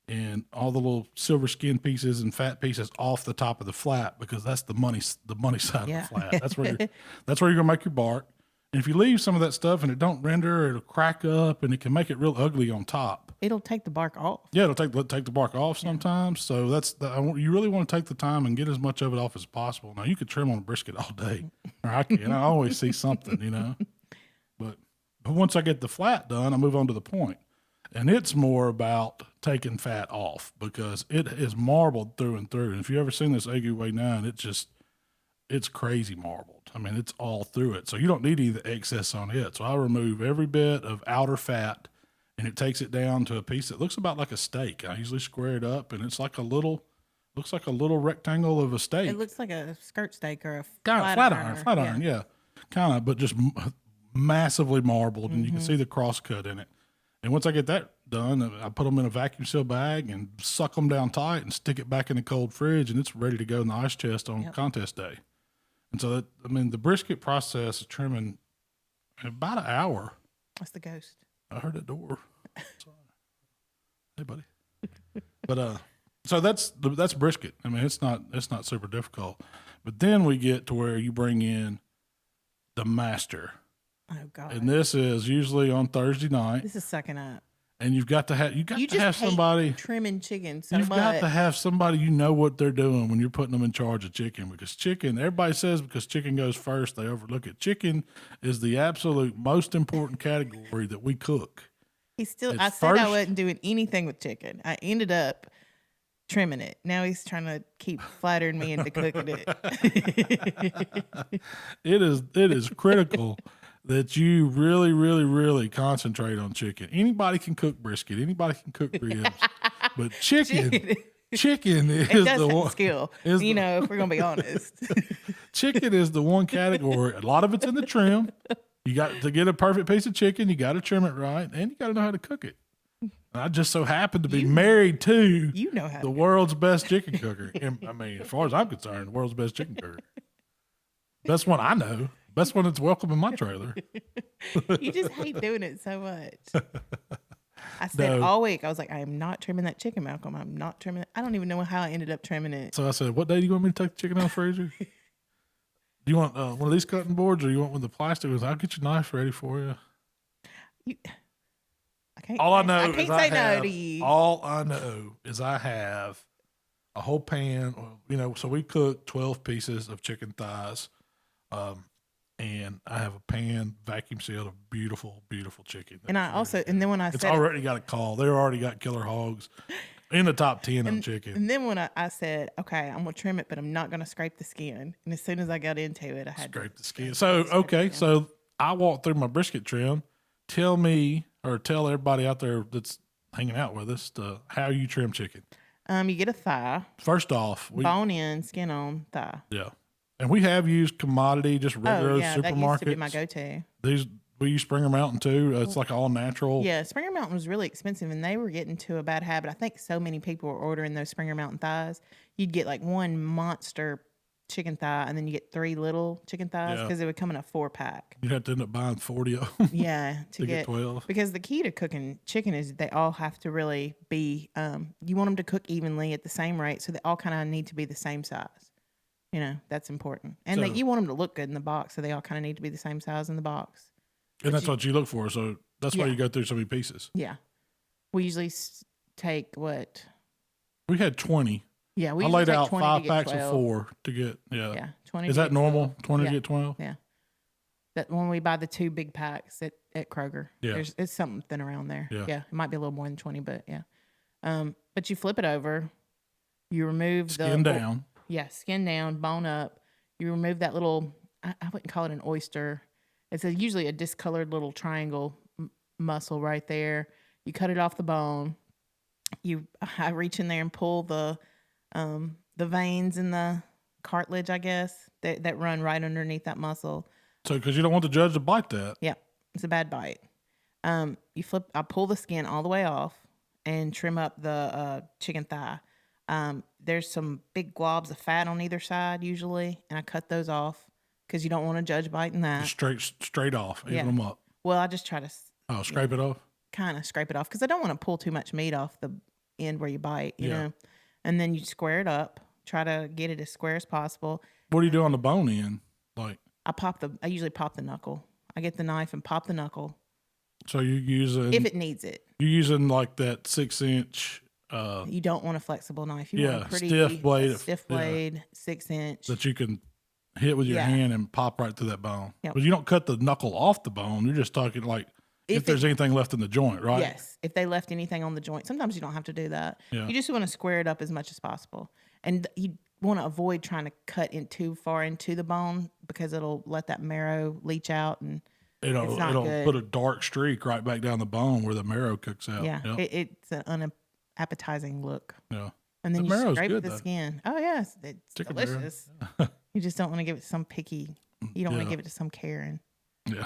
and all the little silver skin pieces and fat pieces off the top of the flat, because that's the money side of the flat. That's where you're gonna make your bark. And if you leave some of that stuff and it don't render, it'll crack up and it can make it real ugly on top. It'll take the bark off. Yeah, it'll take the bark off sometimes. So you really want to take the time and get as much of it off as possible. Now you could trim on a brisket all day, or I can. I always see something, But once I get the flat done, I move on to the point. And it's more about taking fat off because it is marbled through and through. And if you've ever seen this Wagyu weigh-9, it's crazy marbled. I mean, it's all through it. So you don't need any of the excess on it. So I remove every bit of outer fat, and it takes it down to a piece that looks about like a steak. I usually square it up, and it's like looks like a little rectangle of a steak. It looks like a skirt steak or a flat iron, yeah. Kind of, but just massively marbled, and you can see the cross cut in it. And once I get that done, I put them in a vacuum seal bag and suck them down tight and stick it back in the cold fridge, and it's ready to go in the ice chest on contest day. And so the brisket process is trimming in about an hour. That's the ghost. I heard that door. Sorry. Hey, buddy. But so that's brisket. I mean, it's not super difficult. But then we get to where you bring in the master. Oh God! And this is usually on Thursday night. This is sucking up. And you've got to have somebody trimming chicken so You've much. got to have somebody what they're doing when you're putting them in charge of chicken, because everybody says because chicken goes first, they overlook it. Chicken is the absolute most important category that we cook. I said I wasn't doing anything with chicken. I ended up trimming it. Now he's trying to keep flattering me into cooking it. It is critical that you really, really, really concentrate on chicken. Anybody can cook brisket. Anybody can cook ribs. But chicken is the one skill. If we're going to be honest. Chicken is the one category. A lot of it's in the trim. You got to get a perfect piece of chicken. You got to trim it right, and you got to know how to cook it. And I just so happen to be married to the world's best chicken cooker. And, I mean, as far as I'm concerned, the world's best chicken cooker. Best one I know. Best one that's welcome in my trailer. You just hate doing it so much. I said all week, I was like, I am not trimming that chicken, Malcom. I'm not trimming it. I don't even know how I ended up trimming it. So I said, what day do you want me to take the chicken out of the freezer? Do you want one of these cutting boards, or you want one of the plastic ones? I'll get your knife ready for you. I can't say no to you. All I know is I have a whole pan. So we cook 12 pieces of chicken thighs. And I have a pan vacuum sealed of beautiful, beautiful chicken. And then when I it's already got a call. They already got killer hogs in the top 10 on chicken. And then when I said, okay, I'm going to trim it, but I'm not going to scrape the skin. And as soon as I got into it, I had to scrape the skin. So I walked through my brisket trim. Tell me, or tell everybody out there that's hanging out with us, how you trim chicken. You get a thigh. First off, bone in, skin on, thigh. Yeah. And we have used commodity, just regular supermarkets. That used to be my go-to. We use Springer Mountain too. It's like all natural. Yeah, Springer Mountain was really expensive, and they were getting to a bad habit. I think so many people were ordering those Springer Mountain thighs. You'd get like one monster chicken thigh, and then you get 3 little chicken thighs because they would come in a 4-pack. You'd have to end up buying 40 of them. Yeah, to get 12. Because the key to cooking chicken is they all have to really be. You want them to cook evenly at the same rate, so they all kind of need to be the same size. That's important. And you want them to look good in the box, so they all kind of need to be the same size in the box. And that's what you look for, so that's why you go through so many pieces. Yeah. We usually take what? We had 20. Yeah, I laid out 5 packs of 4 to get, 20. Is that normal, 20 to get 12? Yeah. That when we buy the 2 big packs at Kroger, it's something around there. Yeah, it might be a little more than 20, but yeah. But you flip it over, you remove skin down. Yeah, skin down, bone up. You remove that little, I wouldn't call it an oyster. It's usually a discolored little triangle muscle right there. You cut it off the bone. I reach in there and pull the veins in the cartilage, I guess, that run right underneath that muscle. So, because you don't want the judge to bite that. Yeah, it's a bad bite. I pull the skin all the way off and trim up the chicken thigh. There's some big globs of fat on either side usually, and I cut those off because you don't want to judge biting that. Straight off, even them up. Well, I just try to scrape it off. Kind of scrape it off because I don't want to pull too much meat off the end where you bite, you know. And then you square it up. Try to get it as square as possible. What do you do on the bone end? Like I usually pop the knuckle. I get the knife and pop the knuckle. So you're using if it needs it. You're using like that 6-inch. You don't want a flexible knife. You want a pretty stiff blade, 6-inch that you can hit with your hand and pop right through that bone. Yep. But you don't cut the knuckle off the bone. You're just talking like if there's anything left in the joint, right? Yes, if they left anything on the joint. Sometimes you don't have to do that. Yeah. You just want to square it up as much as possible, and you want to avoid trying to cut in too far into the bone because it'll let that marrow leach out and. It'll put a dark streak right back down the bone where the marrow cooks out. Yeah, it's an unappetizing look. Yeah, and then you scrape the skin. Oh yes, it's delicious. You just don't want to give it to some picky. You don't want to give it to some Karen. Yeah,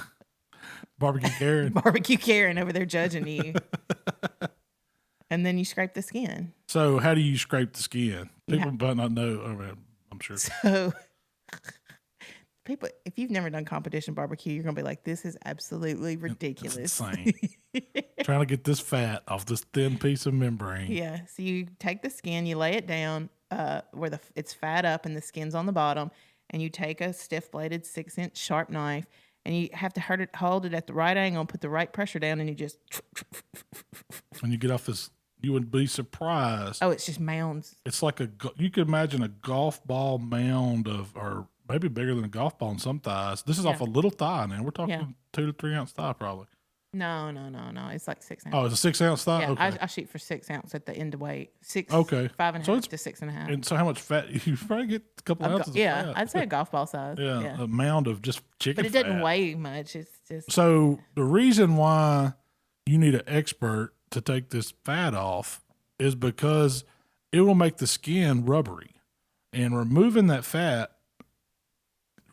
barbecue Karen. Barbecue Karen over there judging you. And then you scrape the skin. So how do you scrape the skin? People might not know. I mean, I'm sure. So. People, if you've never done competition barbecue, you're gonna be like, "This is absolutely ridiculous." It's insane. Trying to get this fat off this thin piece of membrane. Yeah. So you take the skin, you lay it down where it's fat up and the skin's on the bottom, and you take a stiff bladed 6-inch sharp knife, and you have to hold it at the right angle and put the right pressure down, and you just. When you get off this, you would be surprised. Oh, it's just mounds. It's like you could imagine a golf ball mound or maybe bigger than a golf ball in some thighs. This is off a little thigh now. We're talking 2 to 3 ounce thigh probably. No. It's like 6 ounces. Oh, it's a 6 ounce thigh? Yeah, okay. I shoot for 6 ounce at the end of weight. 5.5 to 6.5. And so how much fat? You probably get a couple ounces of fat. I'd say a golf ball size. Yeah, a mound of just chicken fat. But it doesn't weigh much. It's just. So the reason why you need an expert to take this fat off is because it will make the skin rubbery. And removing that fat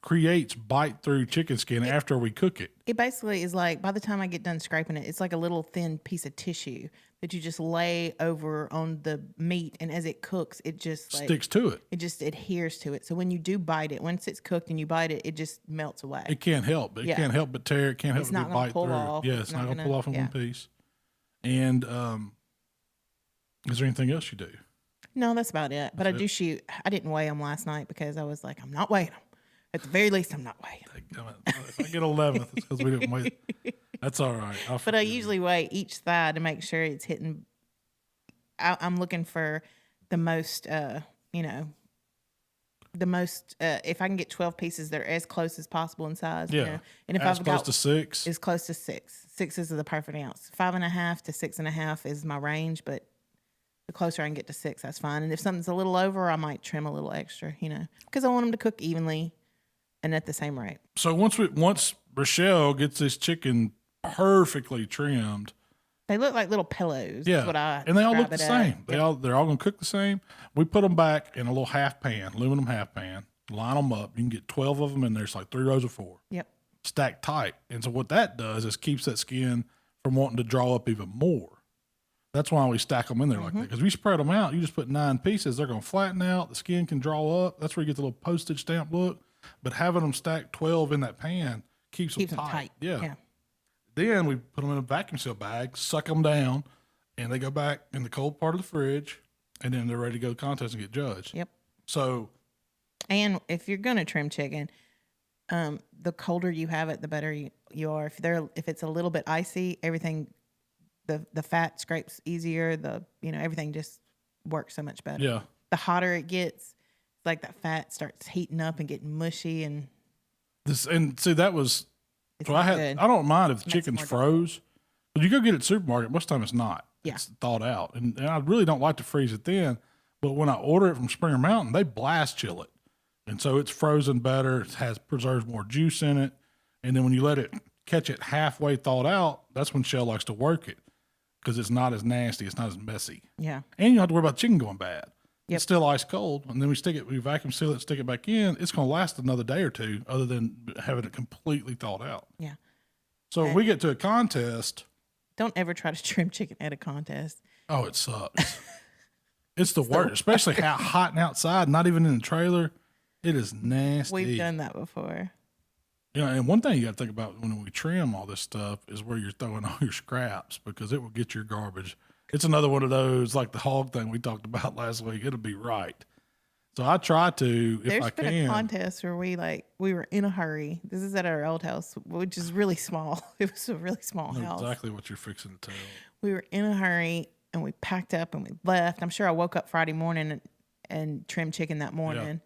creates bite through chicken skin after we cook it. It basically is like, by the time I get done scraping it, it's like a little thin piece of tissue that you just lay over on the meat, and as it cooks, it just sticks to it. It just adheres to it. So when you do bite it, once it's cooked and you bite it, it just melts away. It can't help, but it can't help but tear. It can't help but bite through. Off. Yeah, it's not going to pull off in one piece. And is there anything else you do? No, that's about it. But I do shoot. I didn't weigh them last night because I was like, I'm not weighing them. At the very least, I'm not weighing. If I get 11th, it's because we didn't weigh. That's all right. But I usually weigh each thigh to make sure it's hitting. I'm looking for the most, the most. If I can get 12 pieces, they're as close as possible in size. Yeah. You know? And if I've got to 6, as close to 6. 6 is the perfect ounce. 5.5 to 6.5 is my range, but the closer I can get to 6, that's fine. And if something's a little over, I might trim a little extra, because I want them to cook evenly and at the same rate. So once Rachelle gets this chicken perfectly trimmed, they look like little pillows. Yeah, and they all look the same. They're all going to cook the same. We put them back in a little aluminum half pan. Line them up. You can get 12 of them in there. It's like 3 rows of 4. Yep. Stacked tight. And so what that does is keeps that skin from wanting to draw up even more. That's why we stack them in there like that. Because if you spread them out, you just put 9 pieces, they're going to flatten out. The skin can draw up. That's where you get the little postage stamp look. But having them stacked 12 in that pan keeps them tight. Yeah. Then we put them in a vacuum seal bag, suck them down, and they go back in the cold part of the fridge, and then they're ready to go to the contest and get judged. Yep. So. And if you're going to trim chicken, the colder you have it, the better you are. If it's a little bit icy, everything, the fat scrapes easier. Everything just works so much better. Yeah. The hotter it gets, like that fat starts heating up and getting mushy and that was so I don't mind if the chicken's froze, but you go get it at the supermarket, most of the time it's not. Yeah. It's thawed out. And I really don't like to freeze it then, but when I order it from Springer Mountain, they blast chill it. And so it's frozen better, it preserves more juice in it. And then when you let it catch it halfway thawed out, that's when Shell likes to work it because it's not as nasty, it's not as messy. Yeah. And you don't have to worry about the chicken going bad. Yep. It's still ice cold, and then we vacuum seal it, stick it back in. It's going to last another day or two, other than having it completely thawed out. Yeah. So if we get to a contest, don't ever try to trim chicken at a contest. Oh, it sucks. It's the worst, especially hot and outside. Not even in the trailer. It is nasty. We've done that before. And one thing you got to think about when we trim all this stuff is where you're throwing all your scraps, because it will get your garbage. It's another one of those, like the hog thing we talked about last week. It'll be right. So I try to, if I can. There's been a contest where we were in a hurry. This is at our old house, which is really small. It was a really small house. Exactly what you're fixing to tell. We were in a hurry and we packed up and we left. I'm sure I woke up Friday morning and trimmed chicken that morning. Yeah.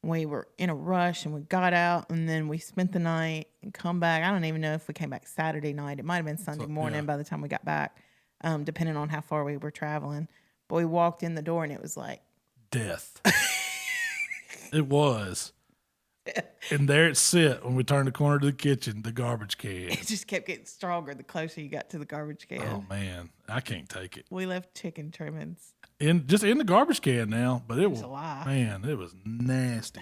We were in a rush and we got out and then we spent the night and come back. I don't even know if we came back Saturday night. It might have been Sunday morning by the time we got back, depending on how far we were traveling. But we walked in the door and it was like death. It was. And there it sit when we turned the corner to the kitchen, the garbage can. It just kept getting stronger the closer you got to the garbage can. Oh, man. I can't take it. We left chicken trimmings. Just in the garbage can now, but it was a lie. Man, it was nasty.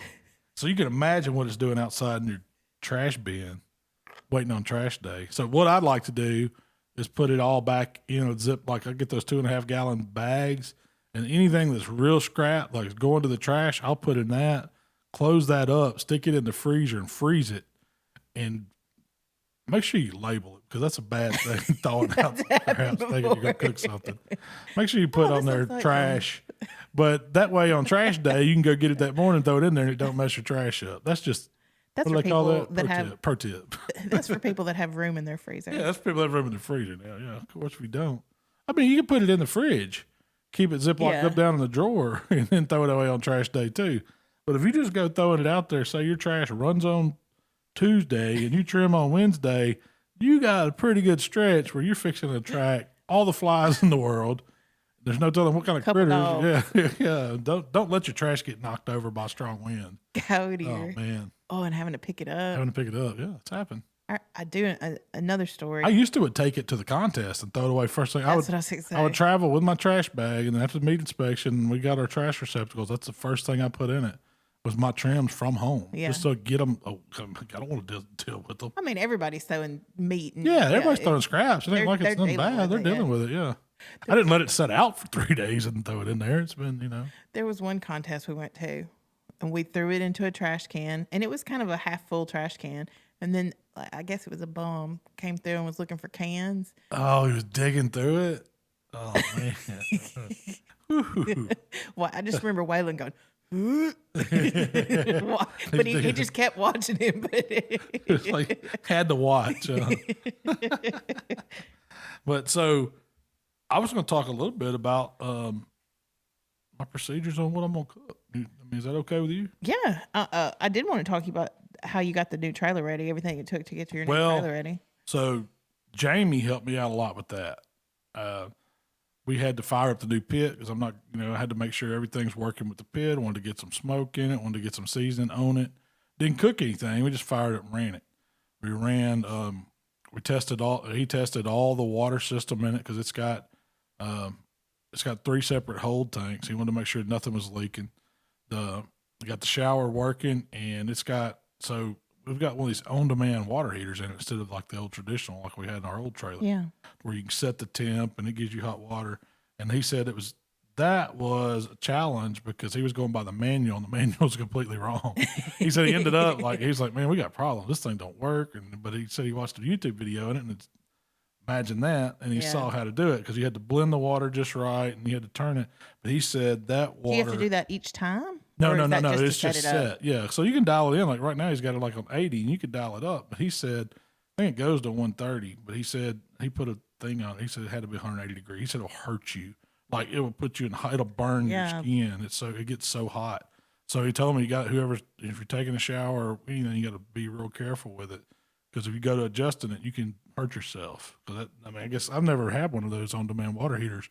So you can imagine what it's doing outside in your trash bin, waiting on trash day. So what I'd like to do is put it all back in a zip. Like I get those 2.5 gallon bags, and anything that's real scrap, like going to the trash, I'll put in that, close that up, stick it in the freezer and freeze it, and make sure you label it, because that's a bad thing, throwing out scraps thinking you're going to cook something. Make sure you put on there trash. But that way on trash day, you can go get it that morning, throw it in there, and it don't mess your trash up. That's just, what do they call that? Pro tip. That's for people that have room in their freezer. Yeah, that's for people that have room in their freezer now. Yeah, of course we don't. I mean, you can put it in the fridge, keep it Ziplocked up down in the drawer, and then throw it away on trash day too. But if you just go throwing it out there, say your trash runs on Tuesday and you trim on Wednesday, you got a pretty good stretch where you're fixing to attract all the flies in the world. There's no telling what kind of critters. Dogs. Yeah. Don't let your trash get knocked over by a strong wind. Oh, dear. Oh, man. Oh, and having to pick it up. Yeah, it's happened. I do another story. I used to take it to the contest and throw it away first thing. That's what I was going to say. I would travel with my trash bag, and after the meat inspection, we got our trash receptacles. That's the first thing I put in it. Was my trims from home, just to get them. Oh, I don't want to deal with them. I mean, everybody's throwing meat. And, everybody's throwing scraps. It ain't like it's nothing bad. They're dealing with it. Yeah, I didn't let it set out for 3 days and throw it in there. It's been, There was one contest we went to, and we threw it into a trash can, and it was kind of a half full trash can. And then I guess it was a bum came through and was looking for cans. Oh, he was digging through it. Oh man. Well, I just remember Waylon going. But he just kept watching him. But like had to watch. But so I was going to talk a little bit about my procedures on what I'm going to cook. I mean, is that okay with you? Yeah, I did want to talk to you about how you got the new trailer ready. Everything it took to get your new trailer ready. So Jamie helped me out a lot with that. We had to fire up the new pit because I'm not, I had to make sure everything's working with the pit. I wanted to get some smoke in it, wanted to get some seasoning on it. Didn't cook anything. We just fired it and ran it. We ran, he tested all the water system in it because it's got 3 separate hold tanks. He wanted to make sure nothing was leaking. We got the shower working, and so we've got one of these on-demand water heaters in it instead of like the old traditional like we had in our old trailer. Yeah. Where you can set the temp and it gives you hot water. And he said that was a challenge because he was going by the manual, and the manual was completely wrong. He said he ended up he's like, man, we got problems. This thing don't work. But he said he watched a YouTube video in it, and imagine that. And he saw how to do it because you had to blend the water just right and you had to turn it. But he said that water. Do you have to do that each time? No. It's just set. Yeah. So you can dial it in. Like right now he's got it like on 80 and you could dial it up. But he said, I think it goes to 130. But he said, he put a thing on it. He said it had to be 180 degrees. He said it'll hurt you. Like it will put you it'll burn your skin. It gets so hot. So he told me if you're taking a shower or anything, you got to be real careful with it. Because if you go to adjusting it, you can hurt yourself. I guess I've never had one of those on-demand water heaters.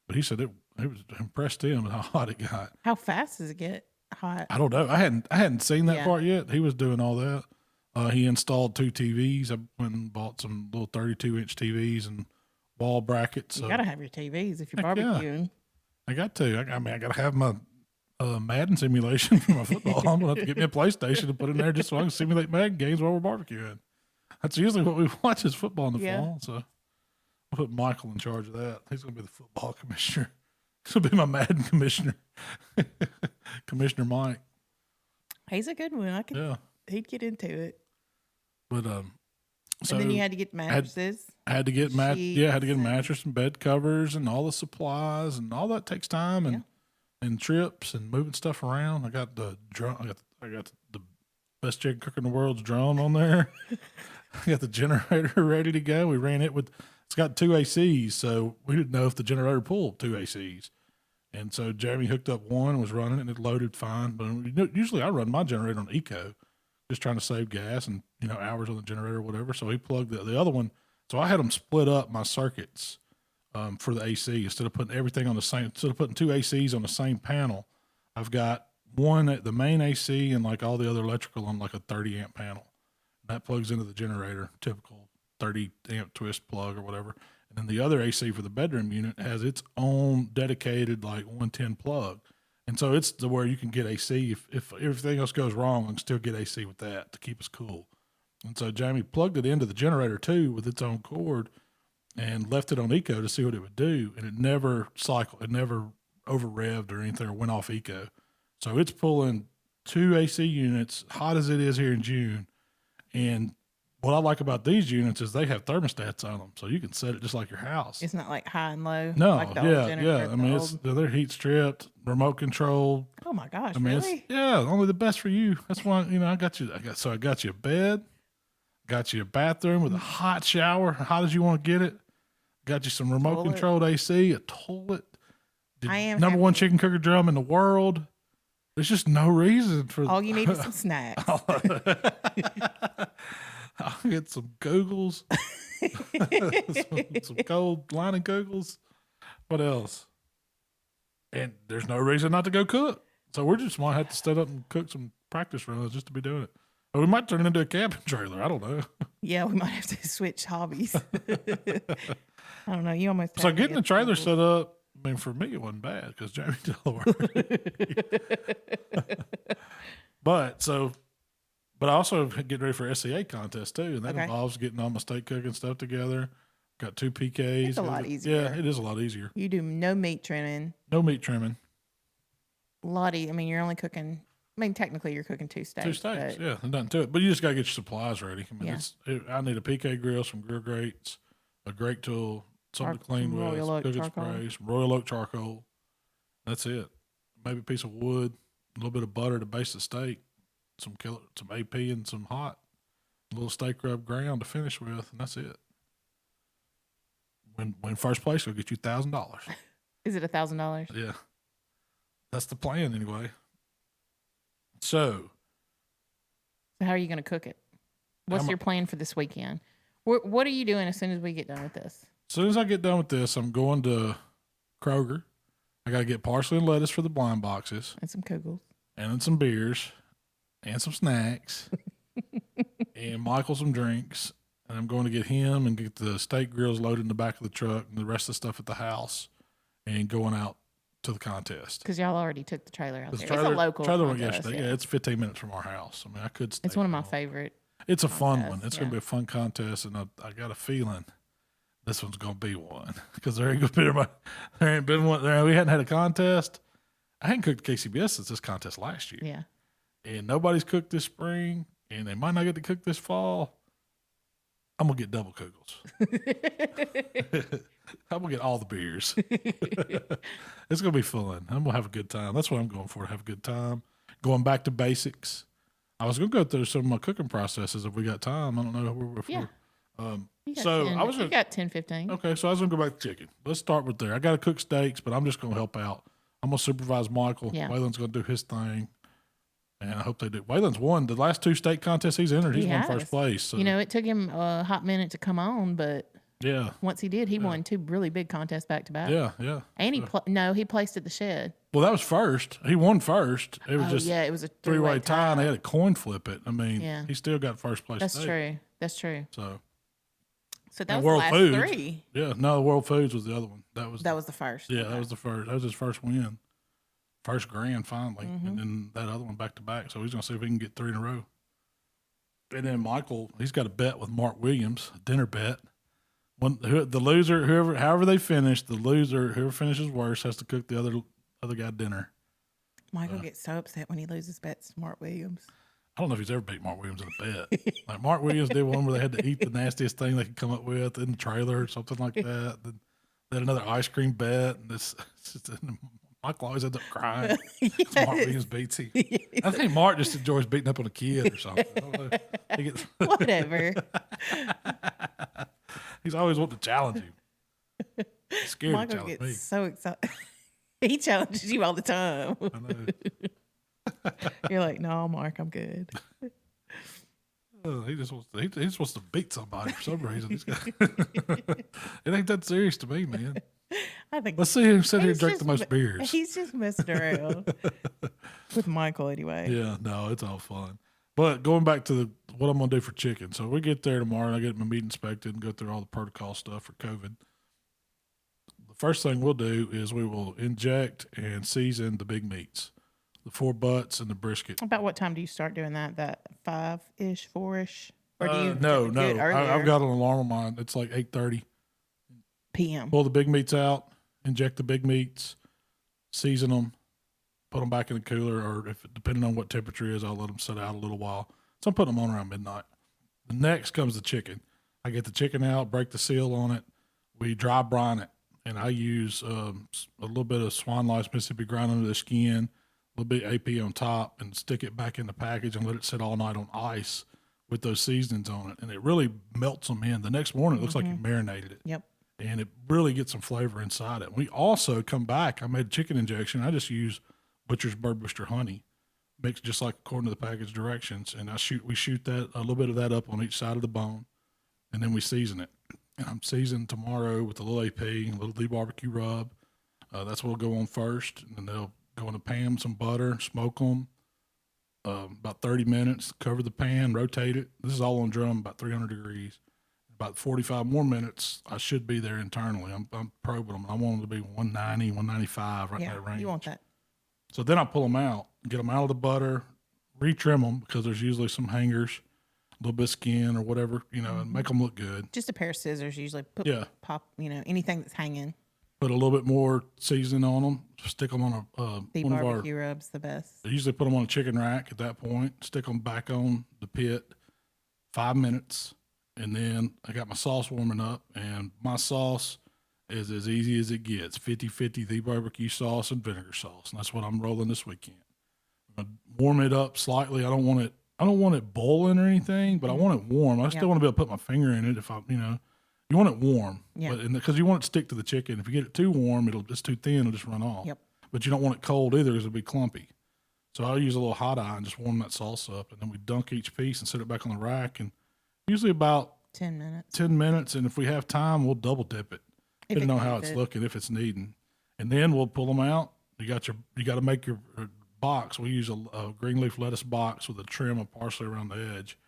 But he said it was impressed him how hot it got. How fast does it get hot? I don't know. I hadn't seen that part yet. He was doing all that. He installed 2 TVs. I went and bought some little 32-inch TVs and wall brackets. You got to have your TVs if you're barbecuing. Yeah. I got to. I got to have my Madden simulation for my football. I'm going to have to get me a PlayStation to put in there just so I can simulate Madden games while we're barbecuing. That's usually what we watch is football in the fall. So I'll put Michael in charge of that. He's going to be the football commissioner. He'll be my Madden commissioner. Commissioner Mike. He's a good one. He'd get into it. But so and then you had to get mattresses. Had to get a mattress and bed covers and all the supplies, and all that takes time and trips and moving stuff around. I got the drum. I got the best chicken cook in the world's drum on there. I got the generator ready to go. We ran it with. It's got 2 ACs, so we didn't know if the generator pulled 2 ACs. And so Jamie hooked up one and was running it, and it loaded fine. But usually I run my generator on eco, just trying to save gas and hours on the generator or whatever. So he plugged the other one. So I had them split up my circuits for the AC instead of putting everything on the same. Instead of putting 2 ACs on the same panel, I've got one at the main AC and like all the other electrical on like a 30 amp panel. That plugs into the generator, typical 30 amp twist plug or whatever. And then the other AC for the bedroom unit has its own dedicated like 110 plug. And so it's where you can get AC. If everything else goes wrong, I can still get AC with that to keep us cool. And so Jamie plugged it into the generator too with its own cord and left it on eco to see what it would do. And it never cycled. It never over revved or anything or went off eco. So it's pulling 2 AC units, hot as it is here in June. And what I like about these units is they have thermostats on them, so you can set it just like your house. It's not like high and low. No, like the old generator, I mean, they're heat stripped, remote control. Oh my gosh, I mean, really? Only the best for you. That's why I got you. I got you a bed, got you a bathroom with a hot shower, hot as you want to get it. Got you some remote controlled AC, a toilet. I am number one chicken cooker drum in the world. There's just no reason for all you need is some snacks. I'll get some Googles, some cold lining Googles. What else? And there's no reason not to go cook. So we just might have to set up and cook some practice runs just to be doing it. Or we might turn it into a camping trailer. I don't know. Yeah, we might have to switch hobbies. I don't know. You almost so getting the trailer set up. I mean, for me, it wasn't bad because Jamie did all the work. But I also get ready for SCA contest too, and that involves getting all my steak cooking stuff together. Got 2 PKs. It's a lot easier. Yeah, it is a lot easier. You do no meat trimming. No meat trimming. I mean, you're only cooking. I mean, technically, you're cooking 2 steaks. 2 steaks, yeah, nothing to it. But you just got to get your supplies ready. I mean, I need a PK grill, some grill grates, a grate tool, something to clean with, cooking spray, some Royal Oak charcoal. That's it. Maybe a piece of wood, a little bit of butter to baste the steak, some AP and some hot, a little steak rub ground to finish with, and that's it. When first place, will get you $1,000. Is it $1,000? Yeah, that's the plan anyway. So how are you going to cook it? What's your plan for this weekend? What are you doing as soon as we get done with this? As soon as I get done with this, I'm going to Kroger. I got to get parsley and lettuce for the blind boxes. And some Kugels. And then some beers. And some snacks. And Michael some drinks. And I'm going to get him and get the steak grills loaded in the back of the truck and the rest of the stuff at the house. And going out to the contest. Because y'all already took the trailer out there. It's a local contest. Yesterday. Yeah, it's 15 minutes from our house. I mean, I could stay. It's one of my favorite. It's a fun one. It's going to be a fun contest. And I got a feeling this one's going to be one because there ain't been one. We hadn't had a contest. I hadn't cooked KCBS since this contest last year. Yeah. And nobody's cooked this spring, and they might not get to cook this fall. I'm going to get double Kugels. I'm going to get all the beers. It's going to be fun. I'm going to have a good time. That's what I'm going for, to have a good time. Going back to basics. I was going to go through some of my cooking processes if we got time. I don't know where we're You got 10, 15. Okay, so I was going to go back to chicken. Let's start with there. I got to cook steaks, but I'm just going to help out. I'm going to supervise Michael. Yeah. Waylon's going to do his thing. And I hope they do. Waylon's won the last 2 state contests he's entered. He's won first place. So. It took him a hot minute to come on, but once he did, he won 2 really big contests back to back. Yeah. And he placed at the shed. Well, that was first. He won first. It was it was a 3-way tie, and they had to coin flip it. I mean, he still got first place. That's true. So that was the last Foods, 3. Yeah, no, World Foods was the other one. That was the first. Yeah, that was the first. That was his first win. First grand finally, and then that other one back to back. So he's going to see if he can get 3 in a row. And then Michael, he's got a bet with Mark Williams, a dinner bet. The loser, however they finish, whoever finishes worst has to cook the other guy dinner. Michael gets so upset when he loses bets to Mark Williams. I don't know if he's ever beat Mark Williams in a bet. Like Mark Williams did one where they had to eat the nastiest thing they could come up with in the trailer or something like that. Then they had another ice cream bet, and Michael always ends up crying. Yes. Mark Williams beats him. I think Mark just enjoys beating up on a kid or something. I don't know. Whatever. He's always wanting to challenge him. He's scared Michael to challenge me. gets so excited. He challenges you all the time. I know. You're like, no, Mark, I'm good. He just wants to beat somebody for some reason. It ain't that serious to me, man. I think Let's see him sit here and drink the most beers. He's just messing around with Michael anyway. Yeah, no, it's all fun. But going back to what I'm going to do for chicken. So we get there tomorrow and I get my meat inspected and go through all the protocol stuff for COVID. The first thing we'll do is we will inject and season the big meats, the 4 butts and the brisket. About what time do you start doing that? That 5-ish, 4-ish? Or do you no. do it earlier? I've got an alarm on mine. It's like 8:30. PM. Pull the big meats out, inject the big meats, season them, put them back in the cooler, or if depending on what temperature it is, I'll let them sit out a little while. So I'm putting them on around midnight. The next comes the chicken. I get the chicken out, break the seal on it. We dry brine it, and I use a little bit of Swan Lice Mississippi grind under the skin, a little bit of AP on top, and stick it back in the package and let it sit all night on ice with those seasonings on it. And it really melts them in. The next morning, it looks like you marinated it. Yep. And it really gets some flavor inside it. We also come back. I made a chicken injection. I just use Butcher's Bird Booster honey, mixed just like according to the package directions. And we shoot that a little bit of that up on each side of the bone, and then we season it. And I'm seasoning tomorrow with a little AP, a little BBQ rub. That's what'll go on first, and then they'll go in a pan with some butter, smoke them about 30 minutes. Cover the pan, rotate it. This is all on drum, about 300 degrees. About 45 more minutes, I should be there internally. I'm probing them. I want them to be 190, 195, right in that range. You want that. So then I pull them out, get them out of the butter, retrim them because there's usually some hangers, a little bit of skin or whatever, and make them look good. Just a pair of scissors usually. Pop, anything that's hanging. Put a little bit more seasoning on them, stick them on The one of barbecue rub's the best. I usually put them on a chicken rack at that point, stick them back on the pit, 5 minutes. And then I got my sauce warming up, and my sauce is as easy as it gets. 50-50 the barbecue sauce and vinegar sauce. And that's what I'm rolling this weekend. I'm gonna warm it up slightly. I don't want it boiling or anything, but I want it warm. I still want to be able to put my finger in it if you want it warm. Yeah. Because you want it to stick to the chicken. If you get it too warm, it's too thin, it'll just run off. Yep. But you don't want it cold either because it'll be clumpy. So I'll use a little hot eye and just warm that sauce up, and then we dunk each piece and set it back on the rack, and usually about 10 minutes. 10 minutes, and if we have time, we'll double dip it, depending on how it's looking, if it's needing. And then we'll pull them out. You got to make your box. We use a green leaf lettuce box with a trim of parsley around the edge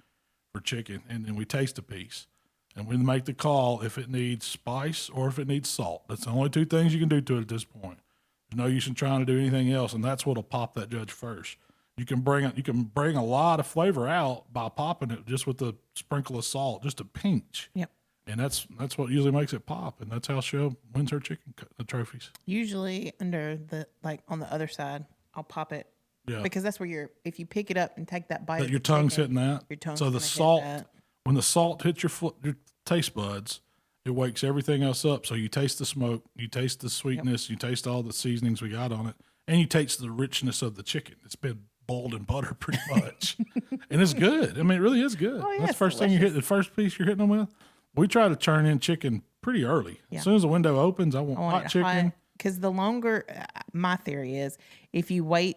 for chicken, and then we taste a piece. And we make the call if it needs spice or if it needs salt. That's the only 2 things you can do to it at this point. There's no use in trying to do anything else, and that's what'll pop that judge first. You can bring a lot of flavor out by popping it just with a sprinkle of salt, just a pinch. Yep. And that's what usually makes it pop, and that's how Shell wins her chicken trophies. Usually under on the other side, I'll pop it. Yeah. Because that's where if you pick it up and take that bite, Your tongue's hitting that. Your tongue's so the salt, when the salt hits your taste buds, it wakes everything else up. So you taste the smoke, you taste the sweetness, you taste all the seasonings we got on it, and you taste the richness of the chicken. It's been boiled in butter pretty much. And it's good. I mean, it really is good. Oh, yeah, that's the first thing you hit, the first piece you're hitting them with. We try to turn in chicken pretty early. Yeah. As soon as the window opens, I want hot chicken. Because the longer, my theory is, if you wait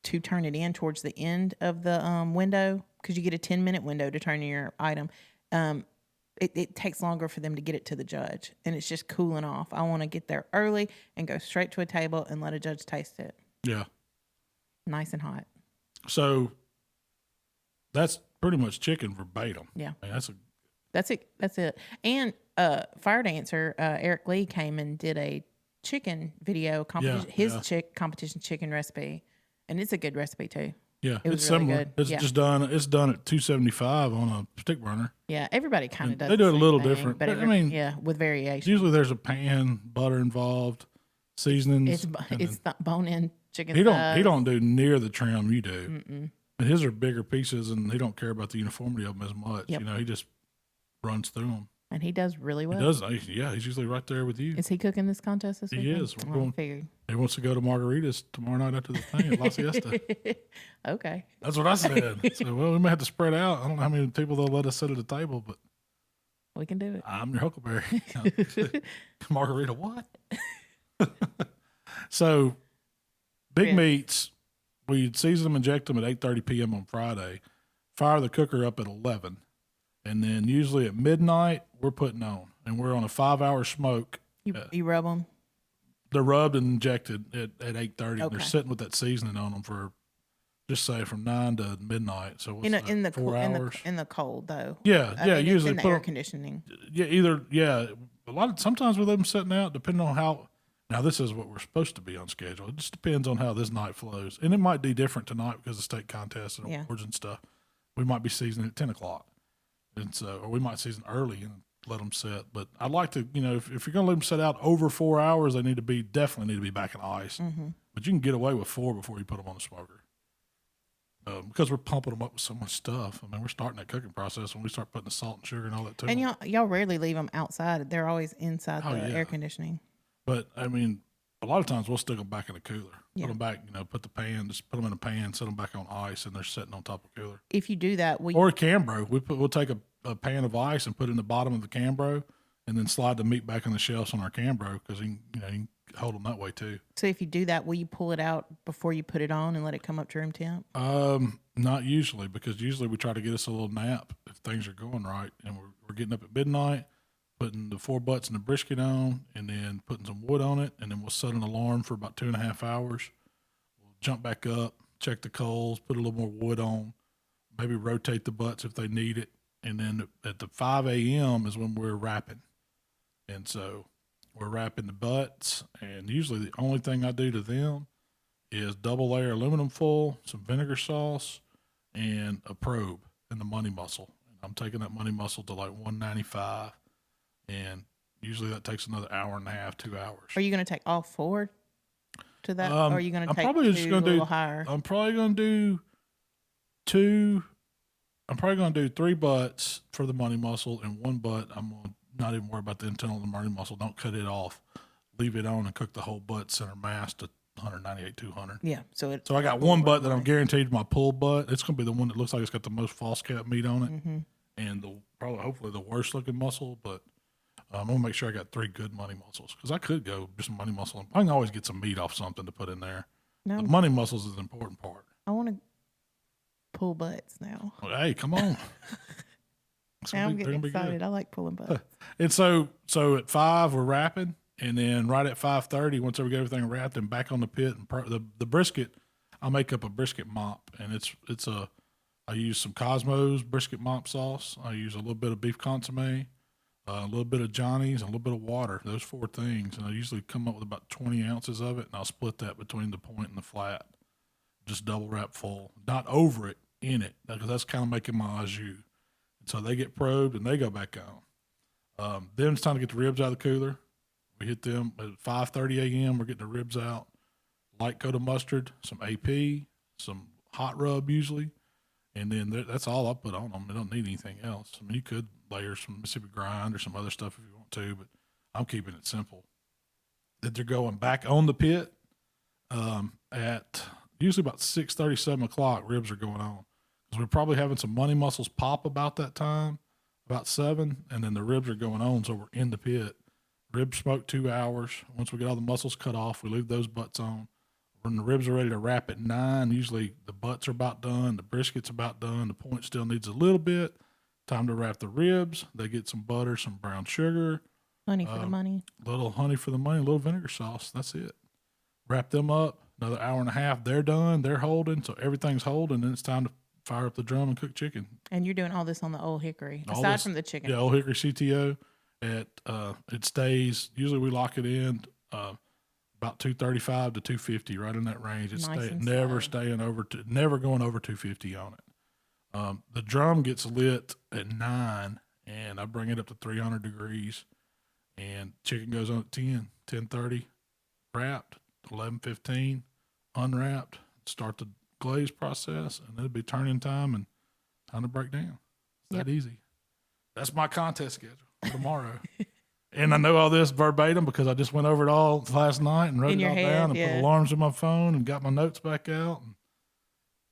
to turn it in towards the end of the window, because you get a 10-minute window to turn in your item, it takes longer for them to get it to the judge, and it's just cooling off. I want to get there early and go straight to a table and let a judge taste it. Yeah. Nice and hot. So that's pretty much chicken verbatim. Yeah. I mean, that's it. And Fire Dancer, Eric Lee came and did a chicken video competition, competition chicken recipe, and it's a good recipe too. Yeah, it's similar. Good. It's just done. It's done at 275 on a stick burner. Yeah, everybody kind of does. They do it a little different, but with variation. Usually there's a pan, butter involved, seasonings. It's not bone-in chicken. He don't do near the trim you do. And his are bigger pieces, and he don't care about the uniformity of them as much. Yep. You know, he just runs through them. And he does really well. He does. Yeah, he's usually right there with you. Is he cooking this contest this weekend? He is. We're going. Figured. He wants to go to Margaritas tomorrow night after the thing at La Siesta. Okay. That's what I said. So, well, we may have to spread out. I don't know how many people they'll let us sit at the table, but we can do it. I'm your Huckleberry. Margarita, what? So, big meats, we'd season them, inject them at 8:30 p.m. on Friday, fire the cooker up at 11, and then usually at midnight, we're putting on, and we're on a 5-hour smoke. You rub them? They're rubbed and injected at 8:30, okay. and they're sitting with that seasoning on them for, just say, from 9 to midnight. So what's in the 4 hours? In the cold, though. Yeah, usually in the air conditioning. Sometimes we leave them sitting out, depending on how. Now, this is what we're supposed to be on schedule. It just depends on how this night flows. And it might be different tonight because of state contests and awards and stuff. We might be seasoning at 10 o'clock. And so, or we might season early and let them sit. But I'd like to, if you're going to leave them sit out over 4 hours, they definitely need to be back in ice. Mm-hmm. But you can get away with 4 before you put them on the smoker. Because we're pumping them up with so much stuff. I mean, we're starting that cooking process when we start putting the salt and sugar and all that too. And y'all rarely leave them outside. They're always inside the air conditioning. But, I mean, a lot of times we'll stick them back in the cooler. Yeah. Put them back, just put them in a pan, set them back on ice, and they're sitting on top of the cooler. If you do that, or a Cambro. We'll take a pan of ice and put it in the bottom of the Cambro, and then slide the meat back on the shelves on our Cambro because you can hold them that way too. So if you do that, will you pull it out before you put it on and let it come up to room temp? Not usually, because usually we try to get us a little nap if things are going right, and we're getting up at midnight, putting the 4 butts and the brisket on, and then putting some wood on it, and then we'll set an alarm for about 2.5 hours. We'll jump back up, check the coals, put a little more wood on, maybe rotate the butts if they need it, and then at the 5 a.m. is when we're wrapping. And so we're wrapping the butts, and usually the only thing I do to them is double layer aluminum foil, some vinegar sauce, and a probe in the money muscle. And I'm taking that money muscle to like 195. And usually that takes another hour and a half, 2 hours. Are you going to take all 4 to that? Or are you going to take probably two a little higher? I'm probably going to do 2. I'm probably going to do 3 butts for the money muscle, and 1 butt I'm going to not even worry about the internal of the money muscle. Don't cut it off. Leave it on and cook the whole butt center mass to 198, 200. Yeah. So I got 1 butt that I'm guaranteed my pull butt. It's going to be the one that looks like it's got the most false cap meat on it, and hopefully the worst looking muscle, but I'm going to make sure I got 3 good money muscles, because I could go just money muscle. I can always get some meat off something to put in there. No, the money muscles is an important part. I want to pull butts now. Well, hey, come on. Now I'm getting excited. I like pulling butts. And so at 5 we're wrapping, and then right at 5:30, once we get everything wrapped and back on the pit, and the brisket, I make up a brisket mop, and I use some Cosmo's brisket mop sauce. I use a little bit of beef consomme, a little bit of Johnny's, and a little bit of water. Those 4 things, and I usually come up with about 20 ounces of it, and I'll split that between the point and the flat. Just double wrap full, not over it, in it, because that's kind of making my au jus. And so they get probed and they go back on. Then it's time to get the ribs out of the cooler. We hit them at 5:30 a.m. We're getting the ribs out. Light coat of mustard, some AP, some hot rub usually, and then that's all I put on them. They don't need anything else. I mean, you could layer some Mississippi grind or some other stuff if you want to, but I'm keeping it simple. That they're going back on the pit at usually about 6:30, 7 o'clock. Ribs are going on, because we're probably having some money muscles pop about that time, about 7, and then the ribs are going on, so we're in the pit. Ribs smoke 2 hours. Once we get all the muscles cut off, we leave those butts on. When the ribs are ready to wrap at 9, usually the butts are about done, the brisket's about done, the point still needs a little bit. Time to wrap the ribs. They get some butter, some brown sugar. Honey for the money. Little honey for the money, a little vinegar sauce. That's it. Wrap them up. Another hour and a half. They're done. They're holding. So everything's holding. And it's time to fire up the drum and cook chicken. And you're doing all this on the Old Hickory, aside from the chicken. Yeah, Old Hickory CTO. It stays, usually we lock it in about 235 to 250, right in that range. It's nice never going over 250 on it. The drum gets lit at 9, and I bring it up to 300 degrees, and chicken goes on at 10:30, wrapped, 11:15, unwrapped, start the glaze process, and it'll be turning time and time to break down. It's that easy. That's my contest schedule for tomorrow. And I know all this verbatim because I just went over it all last night and wrote it all down and put alarms in my phone and got my notes back out. And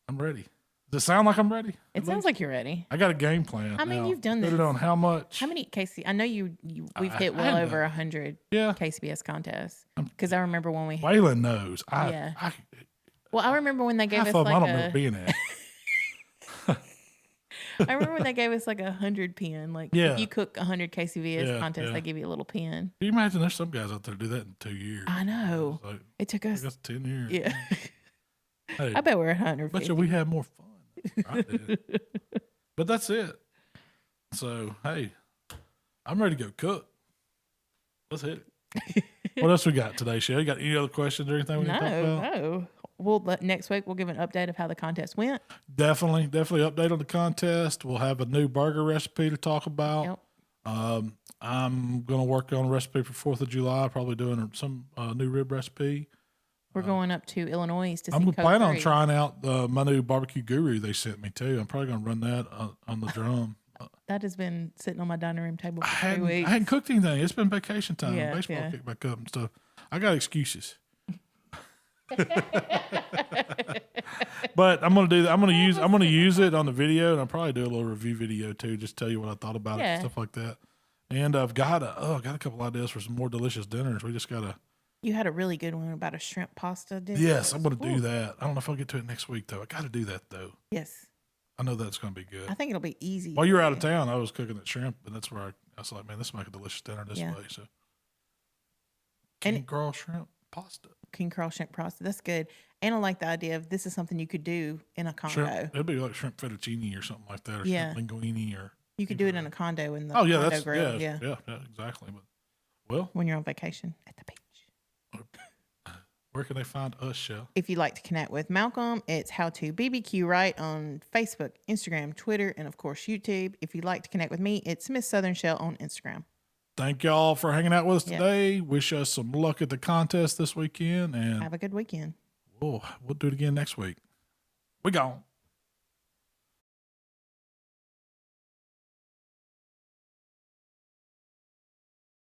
I'm ready. Does it sound like I'm ready? It sounds like you're ready. I got a game plan. I mean, you've done this. Put it on how much? How many KC? I know we've hit well over 100 KCBS contests. Because I remember when we. Waylon knows. Well, I remember when they gave us like I don't remember being at. I remember when they gave us like 100 pin. Like if you cook 100 KCBS contests, they give you a little pin. Can you imagine there's some guys out there do that in 2 years? I know. Like, it took us 10 years. Yeah. Hey, I bet we're at 150. Bet you we had more fun. I did. But that's it. So, hey, I'm ready to go cook. Let's hit it. What else we got today, Shay? You got any other questions or anything we can talk about? No. Next week we'll give an update of how the contest went. Definitely update on the contest. We'll have a new burger recipe to talk about. Yep. I'm going to work on a recipe for 4th of July, probably doing some new rib recipe. We're going up to Illinois to see I'm planning on trying out my new barbecue guru they sent me too. I'm probably going to run that on the drum. That has been sitting on my dining room table for 2 weeks. I hadn't cooked anything. It's been vacation time. Yeah, Baseball kicked back up and stuff. I got excuses. But I'm gonna do that. I'm gonna use it on the video, and I'll probably do a little review video too, just tell you what I thought about it and stuff like that. And I've got a couple ideas for some more delicious dinners. We just gotta. You had a really good one about a shrimp pasta dinner. Yes, I'm gonna do that. I don't know if I'll get to it next week though. I got to do that though. Yes. I know that's gonna be good. I think it'll be easy. While you were out of town, I was cooking that shrimp, and that's where I was like, man, this will make a delicious dinner this way. So, king crawl shrimp pasta. King crawl shrimp pasta. That's good. And I like the idea of this is something you could do in a condo. It'd be like shrimp fettuccine or something like that, or shrimp linguine, or you could do it in a condo in the condo grill. Yeah, exactly. But when you're on vacation at the beach. Where can they find us, Shell? If you'd like to connect with Malcom, it's HowToBBQRight on Facebook, Instagram, Twitter, and of course YouTube. If you'd like to connect with me, it's Miss Southern Shell on Instagram. Thank y'all for hanging out with us today. Wish us some luck at the contest this weekend, and have a good weekend. We'll do it again next week. We gone.